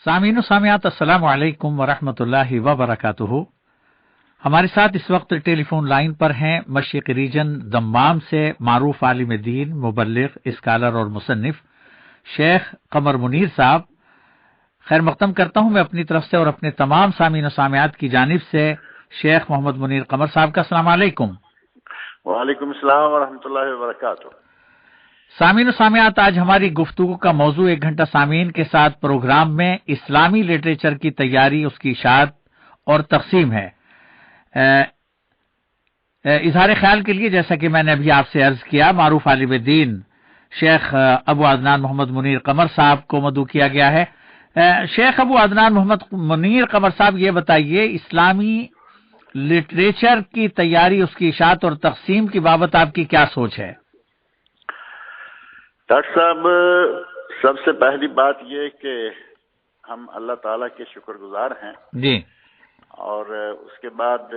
سامعین و سامعات السلام علیکم ورحمۃ اللہ وبرکاتہ۔ ہمارے ساتھ اس وقت ٹیلی فون لائن پر ہیں مشرق ریجن دمام سے معروف عالم دین، مبلغ، اسکالر اور مصنف شیخ قمر منیر صاحب۔ خیر مقدم کرتا ہوں میں اپنی طرف سے اور اپنے تمام سامعین و سامعات کی جانب سے شیخ محمد منیر قمر صاحب کا السلام علیکم۔ وعلیکم السلام ورحمۃ اللہ وبرکاتہ۔ سامعین و سامعات، آج ہماری گفتگو کا موضوع 1 گھنٹہ سامعین کے ساتھ پروگرام میں اسلامی لٹریچر کی تیاری، اس کی اشاعت اور تقسیم ہے۔ اظہار خیال کے لیے جیسا کہ میں نے ابھی آپ سے عرض کیا، معروف عالم دین شیخ ابو عدنان محمد منیر قمر صاحب کو مدعو کیا گیا ہے۔ شیخ ابو عدنان محمد منیر قمر صاحب، یہ بتائیے اسلامی لٹریچر کی تیاری، اس کی اشاعت اور تقسیم کی بابت آپ کی کیا سوچ ہے؟ ڈاکٹر صاحب، سب سے پہلی بات یہ کہ ہم اللہ تعالیٰ کے شکر گزار ہیں جی، اور اس کے بعد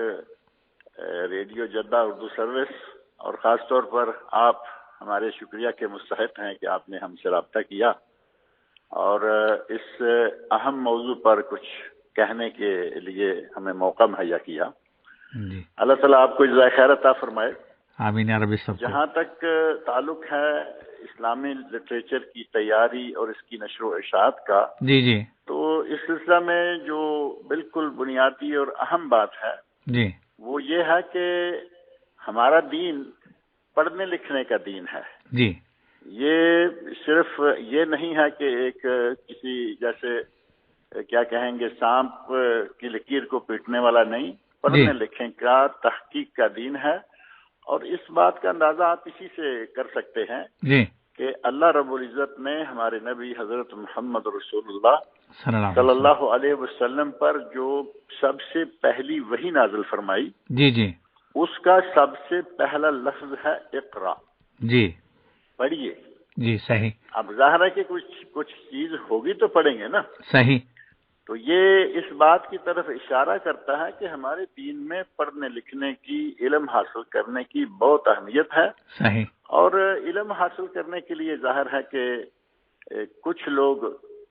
ریڈیو جدہ اردو سروس اور خاص طور پر آپ ہمارے شکریہ کے مستحق ہیں کہ آپ نے ہم سے رابطہ کیا اور اس اہم موضوع پر کچھ کہنے کے لیے ہمیں موقع مہیا کیا۔ جی، اللہ تعالیٰ آپ کو جزائے خیر عطا فرمائے۔ آمین یا رب۔ سب جہاں تک تعلق ہے اسلامی لٹریچر کی تیاری اور اس کی نشر و اشاعت کا، جی تو اس سلسلہ میں جو بالکل بنیادی اور اہم بات ہے جی وہ یہ ہے کہ ہمارا دین پڑھنے لکھنے کا دین ہے۔ جی یہ صرف یہ نہیں ہے کہ ایک کسی جیسے کیا کہیں گے سانپ کی لکیر کو پیٹنے والا نہیں، پڑھنے لکھنے کا تحقیق کا دین ہے۔ اور اس بات کا اندازہ آپ اسی سے کر سکتے ہیں جی کہ اللہ رب العزت نے ہمارے نبی حضرت محمد رسول اللہ صلی اللہ علیہ وسلم پر جو سب سے پہلی وحی نازل فرمائی، جی جی اس کا سب سے پہلا لفظ ہے اقرا، جی پڑھیے۔ جی صحیح۔ اب ظاہر ہے کہ کچھ چیز ہوگی تو پڑھیں گے نا۔ صحیح۔ تو یہ اس بات کی طرف اشارہ کرتا ہے کہ ہمارے دین میں پڑھنے لکھنے کی، علم حاصل کرنے کی بہت اہمیت ہے۔ صحیح۔ اور علم حاصل کرنے کے لیے ظاہر ہے کہ کچھ لوگ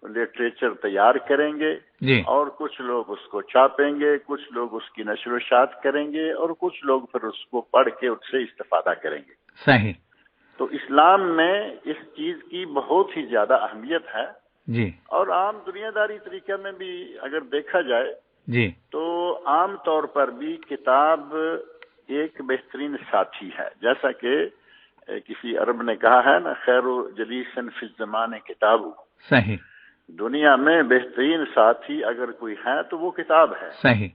لٹریچر تیار کریں گے جی، اور کچھ لوگ اس کو چھاپیں گے، کچھ لوگ اس کی نشر و اشاعت کریں گے اور کچھ لوگ پھر اس کو پڑھ کے اس سے استفادہ کریں گے۔ صحیح۔ تو اسلام میں اس چیز کی بہت ہی زیادہ اہمیت ہے۔ جی اور عام دنیا داری طریقے میں بھی اگر دیکھا جائے جی تو عام طور پر بھی کتاب ایک بہترین ساتھی ہے۔ جیسا کہ کسی عرب نے کہا ہے نا، خیر جلیسن فی الزمان کتاب۔ صحیح۔ دنیا میں بہترین ساتھی اگر کوئی ہے تو وہ کتاب ہے۔ صحیح۔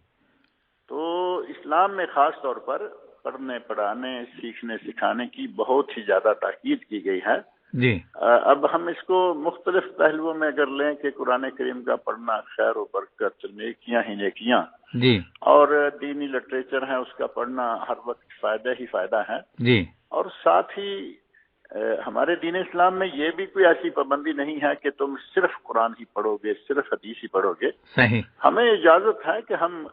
تو اسلام میں خاص طور پر پڑھنے پڑھانے، سیکھنے سکھانے کی بہت ہی زیادہ تاکید کی گئی ہے۔ جی، اب ہم اس کو مختلف پہلوؤں میں اگر لیں کہ قرآن کریم کا پڑھنا خیر و برکت، نیکیاں ہی نیکیاں، جی اور دینی لٹریچر ہے اس کا پڑھنا ہر وقت فائدہ ہی فائدہ ہے۔ جی اور ساتھ ہی ہمارے دین اسلام میں یہ بھی کوئی ایسی پابندی نہیں ہے کہ تم صرف قرآن ہی پڑھو گے، صرف حدیث ہی پڑھو گے۔ صحیح۔ ہمیں اجازت ہے کہ ہم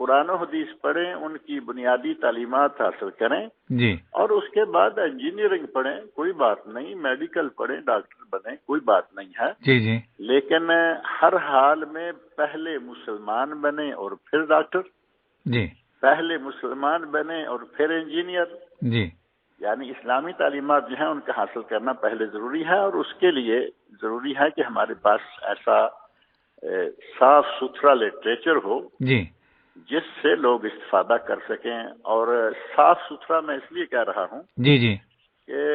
قرآن و حدیث پڑھیں، ان کی بنیادی تعلیمات حاصل کریں جی اور اس کے بعد انجینئرنگ پڑھیں، کوئی بات نہیں، میڈیکل پڑھیں، ڈاکٹر بنیں، کوئی بات نہیں ہے۔ جی جی لیکن ہر حال میں پہلے مسلمان بنیں اور پھر ڈاکٹر، جی پہلے مسلمان بنیں اور پھر انجینئر، جی یعنی اسلامی تعلیمات جو ہیں ان کا حاصل کرنا پہلے ضروری ہے۔ اور اس کے لیے ضروری ہے کہ ہمارے پاس ایسا صاف ستھرا لٹریچر ہو جی جس سے لوگ استفادہ کر سکیں۔ اور صاف ستھرا میں اس لیے کہہ رہا ہوں جی جی کہ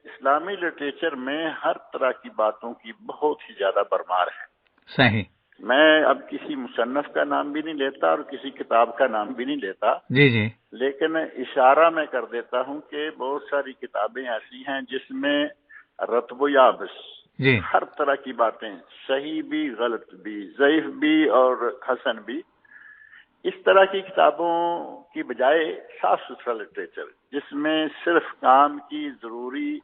اسلامی لٹریچر میں ہر طرح کی باتوں کی بہت ہی زیادہ بھرمار ہے۔ صحیح۔ میں اب کسی مصنف کا نام بھی نہیں لیتا اور کسی کتاب کا نام بھی نہیں لیتا، جی جی لیکن اشارہ میں کر دیتا ہوں کہ بہت ساری کتابیں ایسی ہیں جس میں رطب و یابس جی ہر طرح کی باتیں، صحیح بھی، غلط بھی، ضعیف بھی اور حسن بھی، اس طرح کی کتابوں کی بجائے صاف ستھرا لٹریچر جس میں صرف کام کی ضروری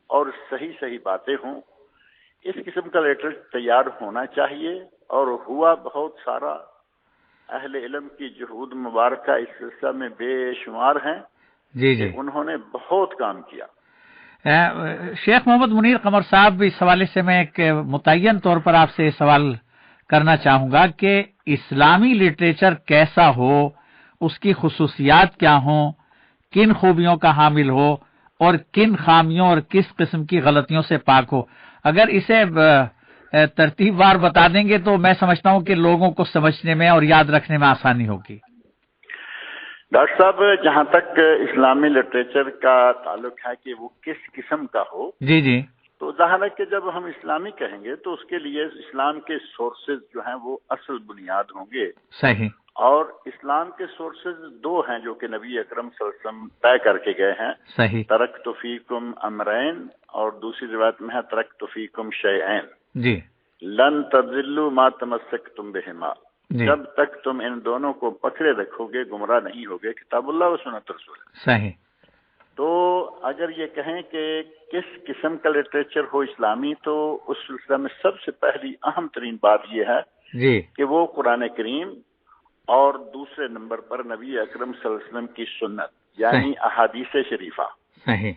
اور صحیح باتیں ہوں، اس قسم کا لٹریچر تیار ہونا چاہیے۔ اور ہوا بہت سارا، اہل علم کی جہود مبارکہ اس سلسلہ میں بے شمار ہیں۔ جی جی انہوں نے بہت کام کیا۔ شیخ محمد منیر قمر صاحب، اس حوالے سے میں ایک متعین طور پر آپ سے سوال کرنا چاہوں گا کہ اسلامی لٹریچر کیسا ہو، اس کی خصوصیات کیا ہوں، کن خوبیوں کا حامل ہو اور کن خامیوں اور کس قسم کی غلطیوں سے پاک ہو۔ اگر اسے ترتیب وار بتا دیں گے تو میں سمجھتا ہوں کہ لوگوں کو سمجھنے میں اور یاد رکھنے میں آسانی ہوگی۔ ڈاکٹر صاحب، جہاں تک اسلامی لٹریچر کا تعلق ہے کہ وہ کس قسم کا ہو، جی جی، تو ظاہر ہے کہ جب ہم اسلامی کہیں گے تو اس کے لیے اسلام کے سورسز جو ہیں وہ اصل بنیاد ہوں گے۔ صحیح۔ اور اسلام کے سورسز دو ہیں جو کہ نبی اکرم صلی اللہ علیہ وسلم طے کر کے گئے ہیں۔ صحیح۔ ترکت فیکم امرین، اور دوسری روایت میں ہے ترکت فیکم شیئین جی۔ لن تضلوا ما تمسکتم بہما، جی، جب تک تم ان دونوں کو پکڑے رکھو گے گمراہ نہیں ہوگے، کتاب اللہ و سنت رسول۔ صحیح۔ تو اگر یہ کہیں کہ کس قسم کا لٹریچر ہو اسلامی، تو اس سلسلہ میں سب سے پہلی اہم ترین بات یہ ہے جی کہ وہ قرآن کریم اور دوسرے نمبر پر نبی اکرم صلی اللہ علیہ وسلم کی سنت یعنی احادیث شریفہ، صحیح،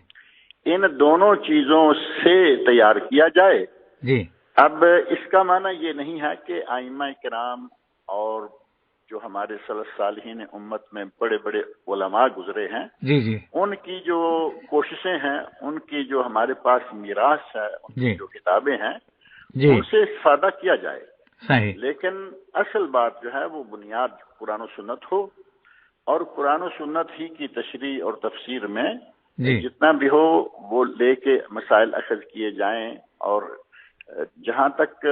ان دونوں چیزوں سے تیار کیا جائے۔ جی اب اس کا معنی یہ نہیں ہے کہ ائمہ کرام اور جو ہمارے سلف صالحین امت میں بڑے بڑے علماء گزرے ہیں، جی جی ان کی جو کوششیں ہیں، ان کی جو ہمارے پاس میراث ہے، ان جی کی جو کتابیں ہیں، جی، ان سے استفادہ کیا جائے۔ صحیح، لیکن اصل بات جو ہے وہ بنیاد قرآن و سنت ہو، اور قرآن و سنت ہی کی تشریح اور تفسیر میں جی جتنا بھی ہو وہ لے کے مسائل اخذ کیے جائیں۔ اور جہاں تک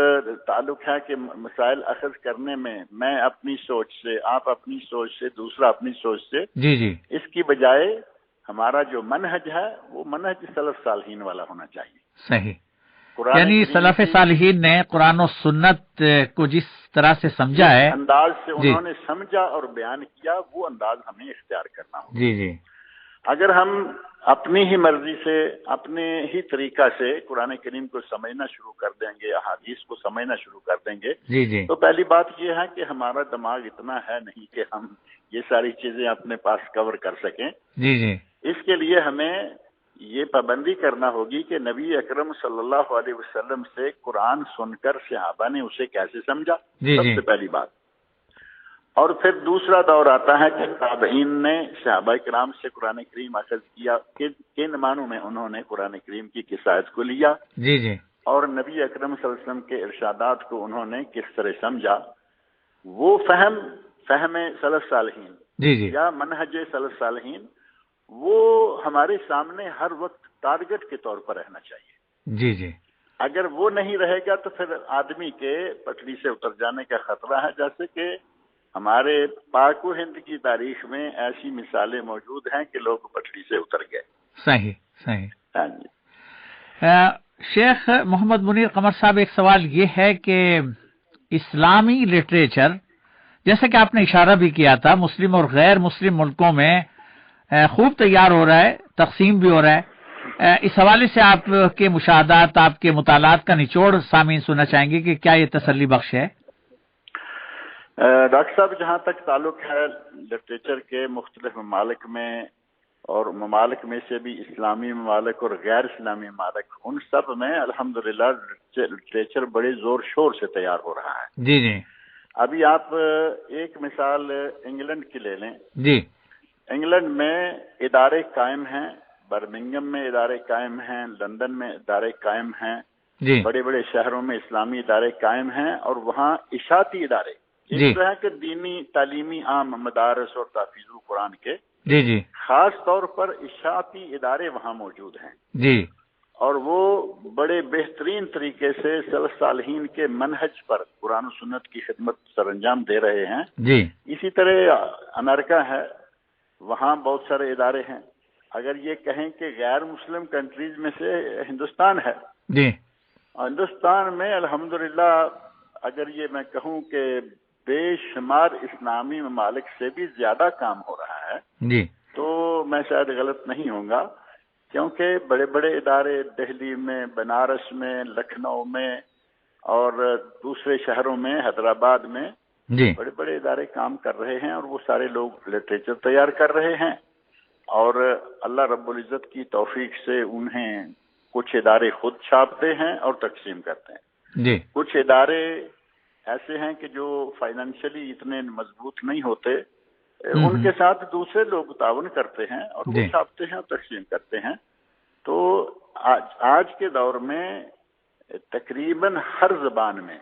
تعلق ہے کہ مسائل اخذ کرنے میں اپنی سوچ سے، آپ اپنی سوچ سے، دوسرا اپنی سوچ سے، جی جی، اس کی بجائے ہمارا جو منہج ہے وہ منہج سلف صالحین والا ہونا چاہیے۔ صحیح، قرآن یعنی کریم سلف کی صالحین نے قرآن و سنت کو جس طرح سے سمجھا جس ہے، انداز سے جی انہوں نے سمجھا اور بیان کیا، وہ انداز ہمیں اختیار کرنا ہوگا۔ جی جی اگر ہم اپنی ہی مرضی سے، اپنے ہی طریقہ سے قرآن کریم کو سمجھنا شروع کر دیں گے، احادیث کو سمجھنا شروع کر دیں گے، جی جی تو پہلی بات یہ ہے کہ ہمارا دماغ اتنا ہے نہیں کہ ہم یہ ساری چیزیں اپنے پاس کور کر سکیں۔ جی جی اس کے لیے ہمیں یہ پابندی کرنا ہوگی کہ نبی اکرم صلی اللہ علیہ وسلم سے قرآن سن کر صحابہ نے اسے کیسے سمجھا، جی سب جی سے پہلی بات۔ اور پھر دوسرا دور آتا ہے کہ تابعین نے صحابہ کرام سے قرآن کریم اخذ کیا، کن معنوں میں انہوں نے قرآن کریم کی کس آیت کو لیا، جی جی اور نبی اکرم صلی اللہ علیہ وسلم کے ارشادات کو انہوں نے کس طرح سمجھا۔ وہ فہم سلف صالحین جی جی یا منہج سلف صالحین، وہ ہمارے سامنے ہر وقت ٹارگٹ کے طور پر رہنا چاہیے۔ جی جی اگر وہ نہیں رہے گا تو پھر آدمی کے پٹری سے اتر جانے کا خطرہ ہے، جیسے کہ ہمارے پاک و ہند کی تاریخ میں ایسی مثالیں موجود ہیں کہ لوگ پٹری سے اتر گئے۔ صحیح صحیح۔ ہاں جی۔ شیخ محمد منیر قمر صاحب، ایک سوال یہ ہے کہ اسلامی لٹریچر، جیسا کہ آپ نے اشارہ بھی کیا تھا، مسلم اور غیر مسلم ملکوں میں خوب تیار ہو رہا ہے، تقسیم بھی ہو رہا ہے۔ اس حوالے سے آپ کے مشاہدات، آپ کے مطالعات کا نچوڑ سامعین سننا چاہیں گے کہ کیا یہ تسلی بخش ہے؟ ڈاکٹر صاحب، جہاں تک تعلق ہے لٹریچر کے مختلف ممالک میں، اور ممالک میں سے بھی اسلامی ممالک اور غیر اسلامی ممالک، ان سب میں الحمدللہ لٹریچر بڑے زور شور سے تیار ہو رہا ہے۔ جی جی ابھی آپ ایک مثال انگلینڈ کی لے لیں۔ جی انگلینڈ میں ادارے قائم ہیں، برمنگم میں ادارے قائم ہیں، لندن میں ادارے قائم ہیں، جی بڑے بڑے شہروں میں اسلامی ادارے قائم ہیں، اور وہاں اشاعتی ادارے، جی ایک تو ہے کہ دینی تعلیمی عام مدارس اور تحفیظ القرآن کے، جی جی خاص طور پر اشاعتی ادارے وہاں موجود ہیں، جی اور وہ بڑے بہترین طریقے سے سلف صالحین کے منہج پر قرآن و سنت کی خدمت سر انجام دے رہے ہیں۔ جی اسی طرح امریکہ ہے، وہاں بہت سارے ادارے ہیں۔ اگر یہ کہیں کہ غیر مسلم کنٹریز میں سے ہندوستان ہے، جی ہندوستان میں الحمدللہ اگر یہ میں کہوں کہ بے شمار اسلامی ممالک سے بھی زیادہ کام ہو رہا ہے، جی تو میں شاید غلط نہیں ہوں گا، کیونکہ بڑے بڑے ادارے دہلی میں، بنارس میں، لکھنؤ میں اور دوسرے شہروں میں، حیدرآباد میں جی بڑے بڑے ادارے کام کر رہے ہیں، اور وہ سارے لوگ لٹریچر تیار کر رہے ہیں، اور اللہ رب العزت کی توفیق سے انہیں کچھ ادارے خود چھاپتے ہیں اور تقسیم کرتے ہیں۔ جی کچھ ادارے ایسے ہیں کہ جو فائنینشلی اتنے مضبوط نہیں ہوتے، ان کے ساتھ دوسرے لوگ تعاون کرتے ہیں اور وہ چھاپتے ہیں اور تقسیم کرتے ہیں. تو آج کے دور میں تقریباً ہر زبان میں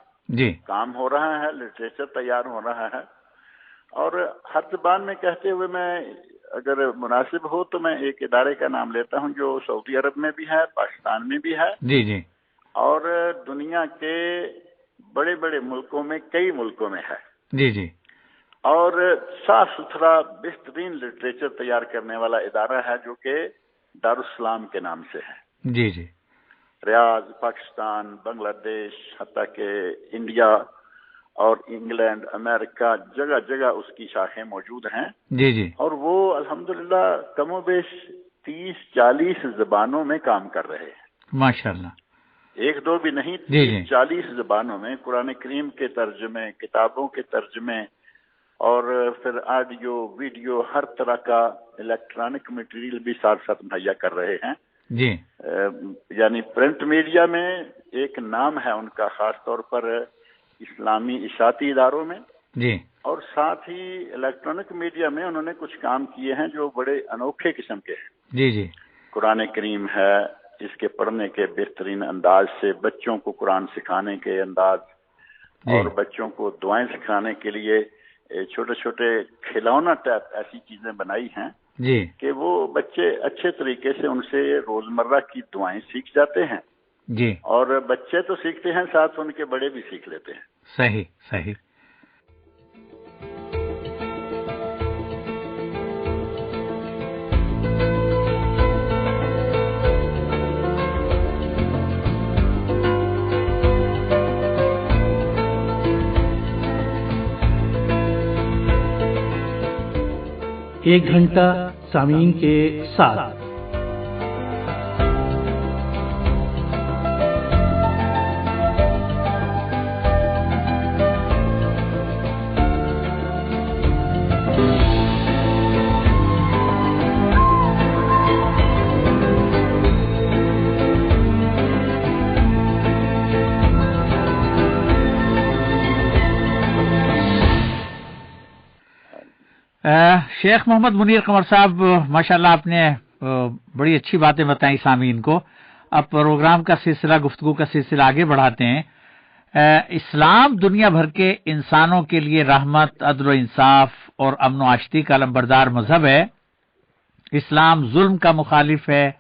کام ہو رہا ہے، لٹریچر تیار ہو رہا ہے. اور ہر زبان میں کہتے ہوئے میں اگر مناسب ہو تو میں ایک ادارے کا نام لیتا ہوں جو سعودی عرب میں بھی ہے، پاکستان میں بھی ہے، اور دنیا کے بڑے بڑے ملکوں میں، کئی ملکوں میں ہے. اور صاف ستھرا بہترین لٹریچر تیار کرنے والا ادارہ ہے جو کہ دارالسلام کے نام سے ہے. ریاض، پاکستان، بنگلہ دیش، حتیٰ کہ انڈیا اور انگلینڈ، امریکہ، جگہ جگہ اس کی شاخیں موجود ہیں. اور وہ الحمدللہ کم و بیش 30-40 زبانوں میں کام کر رہے ہیں. ماشاءاللہ. ایک دو بھی نہیں، 30-40 زبانوں میں قرآن کریم کے ترجمے، کتابوں کے ترجمے، اور پھر آڈیو، ویڈیو، ہر طرح کا الیکٹرانک مٹیریل بھی ساتھ ساتھ مہیا کر رہے ہیں. یعنی پرنٹ میڈیا میں ایک نام ہے ان کا، خاص طور پر اسلامی اشاعتی اداروں میں، اور ساتھ ہی الیکٹرانک میڈیا میں انہوں نے کچھ کام کیے ہیں جو بڑے انوکھے قسم کے ہیں. قرآن کریم ہے، اس کے پڑھنے کے بہترین انداز سے، بچوں کو قرآن سکھانے کے انداز، اور بچوں کو دعائیں سکھانے کے لیے چھوٹے چھوٹے کھلونا ٹائپ ایسی چیزیں بنائی ہیں کہ وہ بچے اچھے طریقے سے ان سے روزمرہ کی دعائیں سیکھ جاتے ہیں. اور بچے تو سیکھتے ہیں، ساتھ ان کے بڑے بھی سیکھ لیتے ہیں. صحیح. ایک گھنٹہ سامعین کے ساتھ. شیخ محمد منیر قمر صاحب، ماشاءاللہ آپ نے بڑی اچھی باتیں بتائیں سامعین کو. اب پروگرام کا سلسلہ، گفتگو کا سلسلہ آگے بڑھاتے ہیں. اسلام دنیا بھر کے انسانوں کے لیے رحمت، عدل و انصاف اور امن و آشتی کا علمبردار مذہب ہے. اسلام ظلم کا مخالف ہے.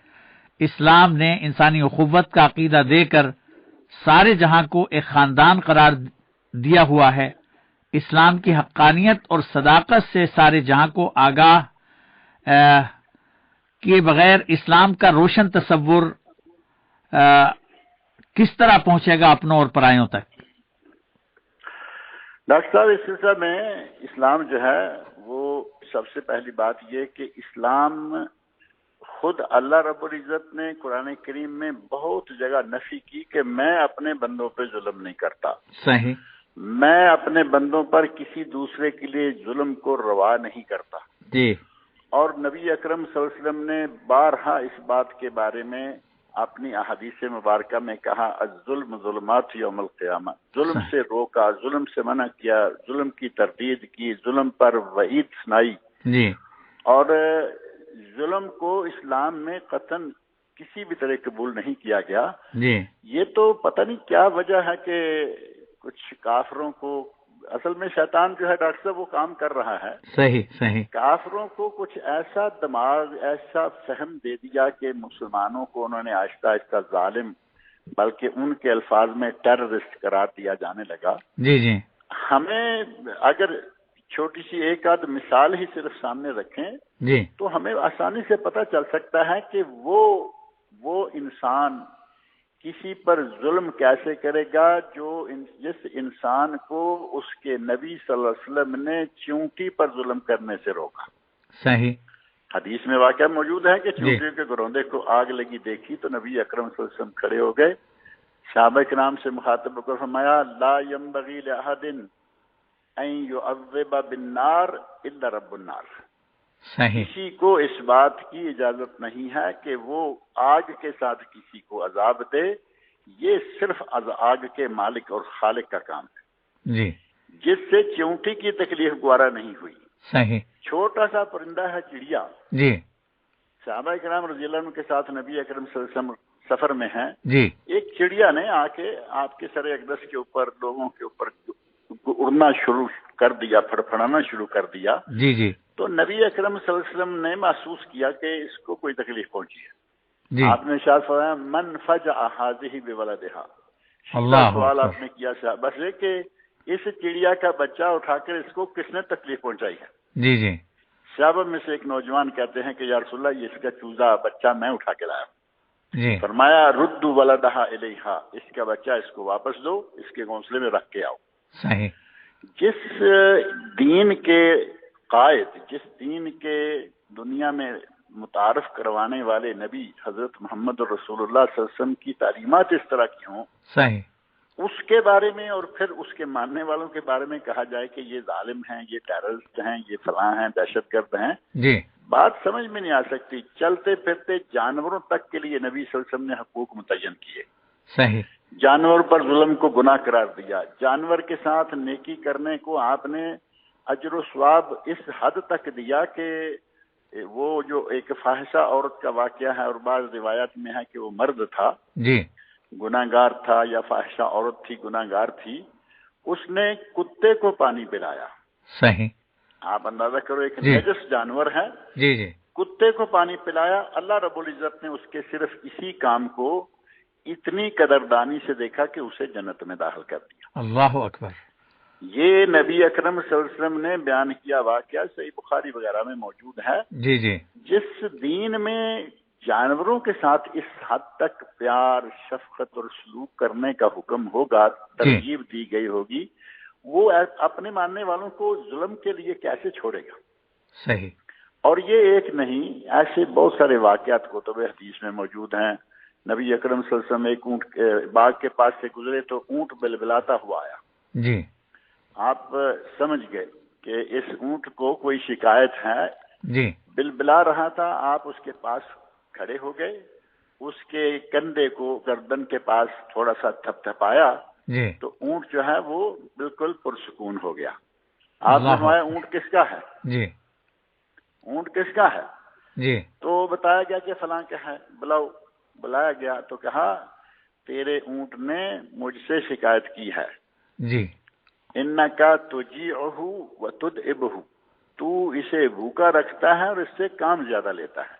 اسلام نے انسانی اخوت کا عقیدہ دے کر سارے جہاں کو ایک خاندان قرار دیا ہوا ہے. اسلام کی حقانیت اور صداقت سے سارے جہاں کو آگاہ کیے بغیر اسلام کا روشن تصور کس طرح پہنچے گا اپنوں اور پرایوں تک؟ ڈاکٹر صاحب، اس سلسلے میں اسلام جو ہے وہ سب سے پہلی بات یہ کہ اسلام خود اللہ رب العزت نے قرآن کریم میں بہت جگہ نفی کی کہ میں اپنے بندوں پہ ظلم نہیں کرتا. صحیح. میں اپنے بندوں پر کسی دوسرے کے لیے ظلم کو روا نہیں کرتا. اور نبی اکرم صلی اللہ علیہ وسلم نے بارہا اس بات کے بارے میں اپنی احادیث مبارکہ میں کہا، الظلم ظلمات یوم القیامہ. ظلم سے روکا، ظلم سے منع کیا، ظلم کی تردید کی، ظلم پر وعید سنائی. اور ظلم کو اسلام میں قطعاً کسی بھی طرح قبول نہیں کیا گیا. یہ تو پتہ نہیں کیا وجہ ہے کہ کچھ کافروں کو، اصل میں شیطان جو ہے ڈاکٹر صاحب وہ کام کر رہا ہے. صحیح. کافروں کو کچھ ایسا دماغ، ایسا فہم دے دیا کہ مسلمانوں کو انہوں نے آہستہ آہستہ ظالم، بلکہ ان کے الفاظ میں ٹیررسٹ قرار دیا جانے لگا. ہمیں اگر چھوٹی سی ایک آدھ مثال ہی صرف سامنے رکھیں تو ہمیں آسانی سے پتہ چل سکتا ہے کہ وہ انسان کسی پر ظلم کیسے کرے گا جس انسان کو اس کے نبی صلی اللہ علیہ وسلم نے چونٹی پر ظلم کرنے سے روکا. صحیح. حدیث میں واقعہ موجود ہے کہ چونٹی کے گروندے کو آگ لگی دیکھی تو نبی اکرم صلی اللہ علیہ وسلم کھڑے ہو گئے، صحابہ کرام سے مخاطب ہو کر فرمایا، لا ينبغي لأحد ان يعذب بالنار الا رب النار. کسی کو اس بات کی اجازت نہیں ہے کہ وہ آگ کے ساتھ کسی کو عذاب دے، یہ صرف آگ کے مالک اور خالق کا کام ہے. جی جس سے چونٹی کی تکلیف گوارا نہیں ہوئی. صحیح. چھوٹا سا پرندہ ہے چڑیا. جی. صحابہ کرام رضی اللہ عنہ کے ساتھ نبی اکرم صلی اللہ علیہ وسلم سفر میں ہیں. جی. ایک چڑیا نے آ کے آپ کے سر اقدس کے اوپر لوگوں کے اوپر اڑنا شروع کر دیا، پھڑپھڑانا شروع کر دیا. جی. جی. تو نبی اکرم صلی اللہ علیہ وسلم نے محسوس کیا کہ اس کو کوئی تکلیف پہنچی ہے. جی. آپ نے ارشاد فرمایا من فجع هذه بولدها. اللہ سوال آپ نے کیا صاحب، بس یہ کہ اس چڑیا کا بچہ اٹھا کر اس کو کس نے تکلیف پہنچائی ہے؟ جی. جی. صحابہ میں سے ایک نوجوان کہتے ہیں کہ یا رسول اللہ، یہ اس کا چوزا بچہ میں اٹھا کے لایا. جی. فرمایا ردوا ولدها الیہا، اس کا بچہ اس کو واپس دو، اس کے گھونسلے میں رکھ کے آؤ. صحیح. جس دین کے قائد، جس دین کے دنیا میں متعارف کروانے والے نبی حضرت محمد رسول اللہ صلی اللہ علیہ وسلم کی تعلیمات اس طرح کی ہوں، صحیح. اس کے بارے میں اور پھر اس کے ماننے والوں کے بارے میں کہا جائے کہ یہ ظالم ہیں، یہ ٹیررسٹ ہیں، یہ فلاں ہیں، دہشت گرد ہیں، جی. بات سمجھ میں نہیں آ سکتی. چلتے پھرتے جانوروں تک کے لیے نبی صلی اللہ علیہ وسلم نے حقوق متعین کیے. صحیح. جانور پر ظلم کو گناہ قرار دیا. جانور کے ساتھ نیکی کرنے کو آپ نے اجر و ثواب اس حد تک دیا کہ وہ جو ایک فاحشہ عورت کا واقعہ ہے اور بعض روایات میں ہے کہ وہ مرد تھا، جی. گناہ گار تھا، یا فاحشہ عورت تھی، گناہ گار تھی، اس نے کتے کو پانی پلایا. صحیح. آپ اندازہ کرو، ایک جی. نجس جانور ہے، جی. جی. کتے کو پانی پلایا. اللہ رب العزت نے اس کے صرف اسی کام کو اتنی قدردانی سے دیکھا کہ اسے جنت میں داخل کر دیا. اللہ اکبر. یہ نبی اکرم صلی اللہ علیہ وسلم نے بیان کیا واقعہ صحیح بخاری وغیرہ میں موجود ہے. جی. جی. جس دین میں جانوروں کے ساتھ اس حد تک پیار، شفقت اور سلوک کرنے کا حکم ہوگا، ترغیب دی گئی ہوگی، وہ اپنے ماننے والوں کو ظلم کے لیے کیسے چھوڑے گا؟ صحیح. اور یہ ایک نہیں، ایسے بہت سارے واقعات کتب حدیث میں موجود ہیں. نبی اکرم صلی اللہ علیہ وسلم ایک اونٹ باغ کے پاس سے گزرے تو اونٹ بلبلاتا ہوا آیا. جی. آپ سمجھ گئے کہ اس اونٹ کو کوئی شکایت ہے. جی. بلبلا رہا تھا. آپ اس کے پاس کھڑے ہو گئے، اس کے کندھے کو گردن کے پاس تھوڑا سا تھپ تھپایا. جی. تو اونٹ جو ہے وہ بالکل پرسکون ہو گیا. آپ نے فرمایا اونٹ کس کا ہے؟ جی. اونٹ کس کا ہے؟ جی. تو بتایا گیا کہ فلاں کا ہے. بلایا گیا تو کہا تیرے اونٹ نے مجھ سے شکایت کی ہے. جی. انکا تجیعہ وتدعبہ، تو اسے بھوکا رکھتا ہے اور اس سے کام زیادہ لیتا ہے.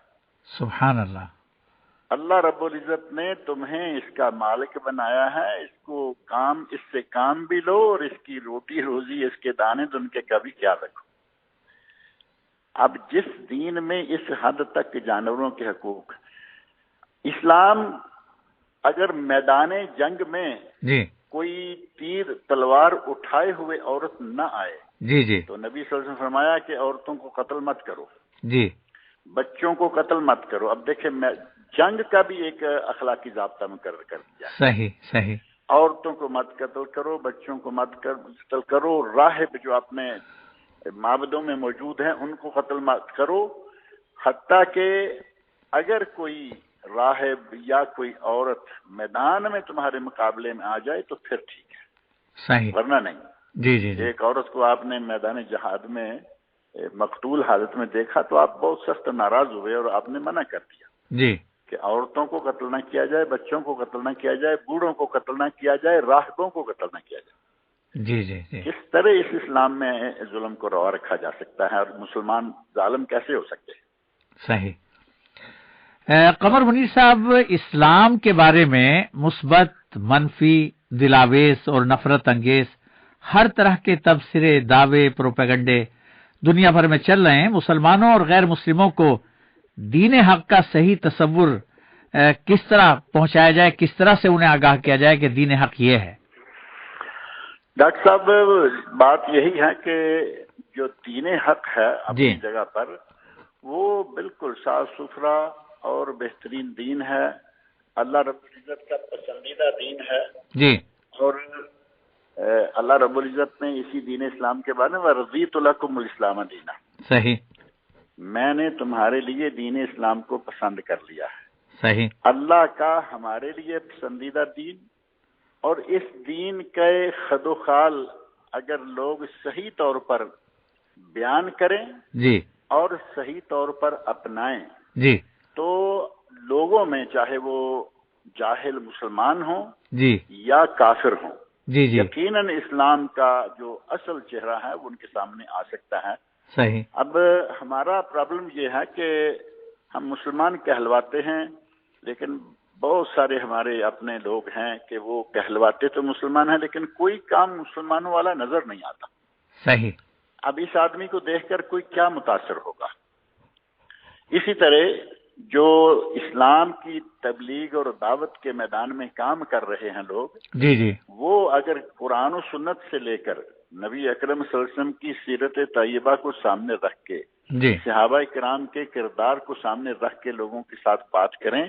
سبحان اللہ. اللہ رب العزت نے تمہیں اس کا مالک بنایا ہے، اس کو کام، اس سے کام بھی لو اور اس کی روٹی روزی، اس کے دانے دن کے کا بھی خیال رکھو. اب جس دین میں اس حد تک جانوروں کے حقوق، اسلام اگر میدان جنگ میں جی. کوئی تیر تلوار اٹھائے ہوئے عورت نہ آئے، جی. جی. تو نبی صلی اللہ علیہ وسلم نے فرمایا کہ عورتوں کو قتل مت کرو، جی. بچوں کو قتل مت کرو. اب دیکھیں جنگ کا بھی ایک اخلاقی ضابطہ مقرر کر دیا. صحیح. صحیح. عورتوں کو مت قتل کرو، بچوں کو مت قتل کرو، راہب جو اپنے معبدوں میں موجود ہیں ان کو قتل مت کرو. حتیٰ کہ اگر کوئی راہب یا کوئی عورت میدان میں تمہارے مقابلے میں آ جائے تو پھر ٹھیک ہے، صحیح، ورنہ نہیں. جی جی جی. ایک عورت کو آپ نے میدان جہاد میں مقتول حالت میں دیکھا تو آپ بہت سخت ناراض ہوئے اور آپ نے منع کر دیا جی کہ عورتوں کو قتل نہ کیا جائے، بچوں کو قتل نہ کیا جائے، بوڑھوں کو قتل نہ کیا جائے، راہبوں کو قتل نہ کیا جائے. جی جی جی. کس طرح اس اسلام میں ظلم کو روا رکھا جا سکتا ہے اور مسلمان ظالم کیسے ہو سکتے ہیں؟ صحیح. قمر منیر صاحب، اسلام کے بارے میں مثبت، منفی، دلاویز اور نفرت انگیز ہر طرح کے تبصرے، دعوے، پروپیگنڈے دنیا بھر میں چل رہے ہیں. مسلمانوں اور غیر مسلموں کو دین حق کا صحیح تصور کس طرح پہنچایا جائے، کس طرح سے انہیں آگاہ کیا جائے کہ دین حق یہ ہے؟ ڈاکٹر صاحب، بات یہی ہے کہ جو دین حق ہے اپنی جگہ پر وہ بالکل صاف ستھرا اور بہترین دین ہے. اللہ رب العزت کا پسندیدہ دین ہے جی. اور اللہ رب العزت نے اسی دین اسلام کے بارے میں رضیت لکم الاسلام دینا، صحیح، میں نے تمہارے لیے دین اسلام کو پسند کر لیا ہے. صحیح. اللہ کا ہمارے لیے پسندیدہ دین، اور اس دین کے خد و خال اگر لوگ صحیح طور پر بیان کریں جی اور صحیح طور پر اپنائیں جی تو لوگوں میں چاہے وہ جاہل مسلمان ہوں جی یا کافر ہوں جی جی یقیناً اسلام کا جو اصل چہرہ ہے وہ ان کے سامنے آ سکتا ہے. صحیح. اب ہمارا پرابلم یہ ہے کہ ہم مسلمان کہلواتے ہیں لیکن بہت سارے ہمارے اپنے لوگ ہیں کہ وہ کہلواتے تو مسلمان ہیں لیکن کوئی کام مسلمانوں والا نظر نہیں آتا. صحیح. اب اس آدمی کو دیکھ کر کوئی کیا متاثر ہوگا. اسی طرح جو اسلام کی تبلیغ اور دعوت کے میدان میں کام کر رہے ہیں لوگ جی جی وہ اگر قرآن و سنت سے لے کر نبی اکرم صلی اللہ علیہ وسلم کی سیرت طیبہ کو سامنے رکھ کے جی صحابہ کرام کے کردار کو سامنے رکھ کے لوگوں کے ساتھ بات کریں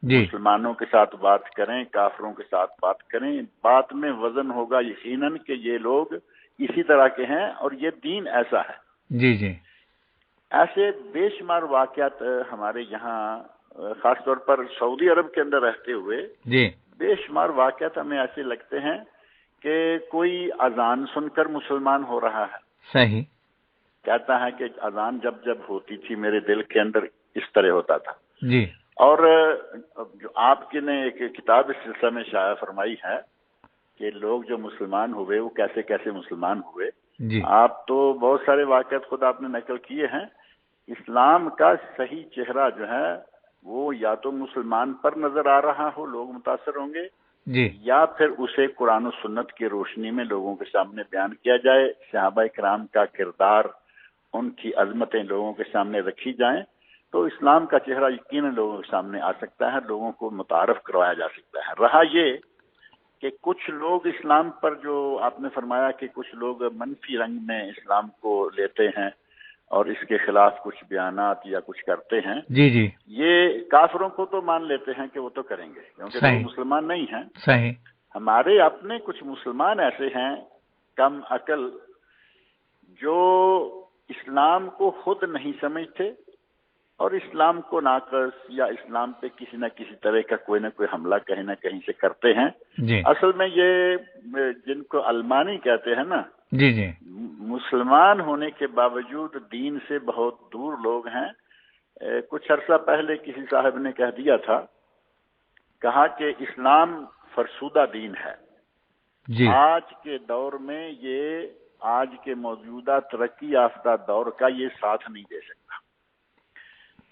جی مسلمانوں کے ساتھ بات کریں کافروں کے ساتھ بات کریں بات میں وزن ہوگا یقیناً کہ یہ لوگ اسی طرح کے ہیں اور یہ دین ایسا ہے. جی جی ایسے بے شمار واقعات ہمارے یہاں خاص طور پر سعودی عرب کے اندر رہتے ہوئے جی بے شمار واقعات ہمیں ایسے لگتے ہیں کہ کوئی اذان سن کر مسلمان ہو رہا ہے. صحیح. کہتا ہے کہ اذان جب جب ہوتی تھی میرے دل کے اندر اس طرح ہوتا تھا. جی. اور جو آپ کی نے ایک کتاب اس سلسلے میں شائع فرمائی ہے کہ لوگ جو مسلمان ہوئے وہ کیسے کیسے مسلمان ہوئے. جی. آپ تو بہت سارے واقعات خود آپ نے نقل کیے ہیں. اسلام کا صحیح چہرہ جو ہے وہ یا تو مسلمان پر نظر آ رہا ہو لوگ متاثر ہوں گے جی. یا پھر اسے قرآن و سنت کی روشنی میں لوگوں کے سامنے بیان کیا جائے. صحابہ کرام کا کردار ان کی عظمتیں لوگوں کے سامنے رکھی جائیں تو اسلام کا چہرہ یقیناً لوگوں کے سامنے آ سکتا ہے. لوگوں کو متعارف کروایا جا سکتا ہے. رہا یہ کہ کچھ لوگ اسلام پر جو آپ نے فرمایا کہ کچھ لوگ منفی رنگ میں اسلام کو لیتے ہیں اور اس کے خلاف کچھ بیانات یا کچھ کرتے ہیں. جی جی. یہ کافروں کو تو مان لیتے ہیں کہ وہ تو کریں گے کیونکہ وہ مسلمان نہیں ہیں. صحیح. ہمارے اپنے کچھ مسلمان ایسے ہیں کم عقل جو اسلام کو خود نہیں سمجھتے اور اسلام کو ناقص یا اسلام پہ کسی نہ کسی طرح کا کوئی نہ کوئی حملہ کہیں نہ کہیں سے کرتے ہیں. جی. اصل میں یہ جن کو علمانی کہتے ہیں نا جی جی مسلمان ہونے کے باوجود دین سے بہت دور لوگ ہیں. کچھ عرصہ پہلے کسی صاحب نے کہہ دیا تھا کہا کہ اسلام فرسودہ دین ہے. جی. آج کے دور میں یہ آج کے موجودہ ترقی یافتہ دور کا یہ ساتھ نہیں دے سکتا.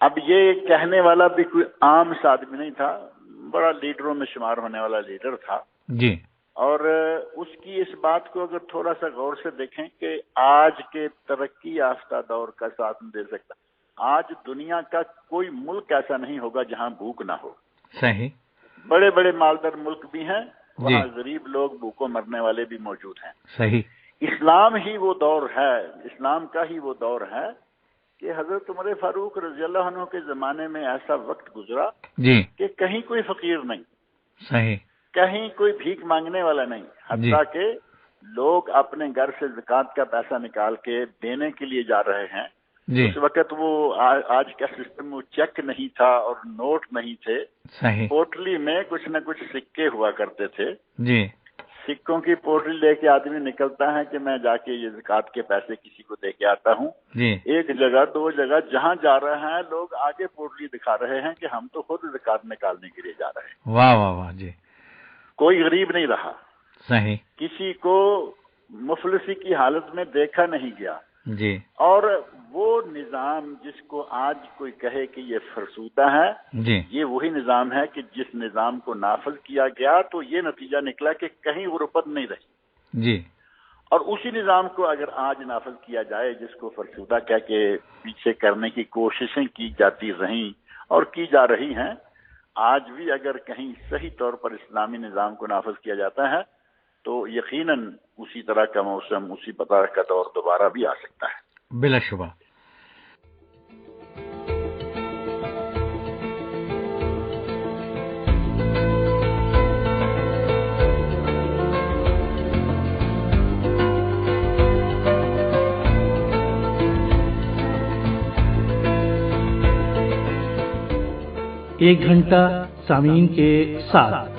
اب یہ کہنے والا بھی کوئی عام سا آدمی نہیں تھا بڑا لیڈروں میں شمار ہونے والا لیڈر تھا. جی. اور اس کی اس بات کو اگر تھوڑا سا غور سے دیکھیں کہ آج کے ترقی یافتہ دور کا ساتھ نہیں دے سکتا. آج دنیا کا کوئی ملک ایسا نہیں ہوگا جہاں بھوک نہ ہو. صحیح. بڑے بڑے مالدار ملک بھی ہیں وہاں غریب لوگ بھوکوں مرنے والے بھی موجود ہیں. صحیح. اسلام ہی وہ دور ہے اسلام کا ہی وہ دور ہے کہ حضرت عمر فاروق رضی اللہ عنہ کے زمانے میں ایسا وقت گزرا جی کہ کہیں کوئی فقیر نہیں. صحیح. کہیں کوئی بھیک مانگنے والا نہیں. حتیٰ کہ لوگ اپنے گھر سے زکوٰۃ کا پیسہ نکال کے دینے کے لیے جا رہے ہیں. جی. اس وقت وہ آج کا سسٹم وہ چیک نہیں تھا اور نوٹ نہیں تھے. صحیح. پوٹلی میں کچھ نہ کچھ سکے ہوا کرتے تھے. جی. سکوں کی پوٹلی لے کے آدمی نکلتا ہے کہ میں جا کے یہ زکوٰۃ کے پیسے کسی کو دے کے آتا ہوں. جی. ایک جگہ دو جگہ جہاں جا رہے ہیں لوگ آگے پوٹلی دکھا رہے ہیں کہ ہم تو خود زکوٰۃ نکالنے کے لیے جا رہے ہیں. واہ واہ واہ. جی. کوئی غریب نہیں رہا. صحیح. کسی کو مفلسی کی حالت میں دیکھا نہیں گیا. جی. اور وہ نظام جس کو آج کوئی کہے کہ یہ فرسودہ ہے جی. یہ وہی نظام ہے کہ جس نظام کو نافذ کیا گیا تو یہ نتیجہ نکلا کہ کہیں غربت نہیں رہی. جی. اور اسی نظام کو اگر آج نافذ کیا جائے جس کو فرسودہ کہہ کے پیچھے کرنے کی کوششیں کی جاتی رہیں اور کی جا رہی ہیں آج بھی اگر کہیں صحیح طور پر اسلامی نظام کو نافذ کیا جاتا ہے تو یقیناً اسی طرح کا موسم اسی طرح کا دور دوبارہ بھی آ سکتا ہے. بلا شبہ. ایک گھنٹہ سامعین کے ساتھ.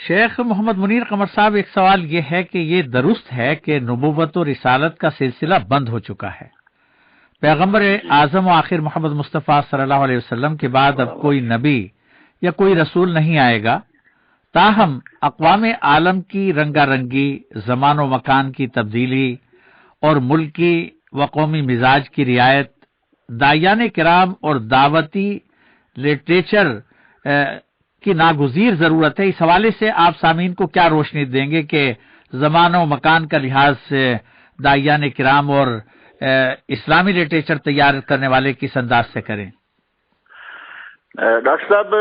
شیخ محمد منیر قمر صاحب، ایک سوال یہ ہے کہ یہ درست ہے کہ نبوت و رسالت کا سلسلہ بند ہو چکا ہے؟ پیغمبر اعظم و آخر محمد مصطفیٰ صلی اللہ علیہ وسلم کے بعد اب کوئی نبی یا کوئی رسول نہیں آئے گا، تاہم اقوام عالم کی رنگا رنگی، زمان و مکان کی تبدیلی اور ملکی و قومی مزاج کی رعایت، داعیان کرام اور دعوتی لٹریچر کی ناگزیر ضرورت ہے۔ اس حوالے سے آپ سامعین کو کیا روشنی دیں گے کہ زمان و مکان کا لحاظ سے داعیان کرام اور اسلامی لٹریچر تیار کرنے والے کس انداز سے کریں؟ ڈاکٹر صاحب،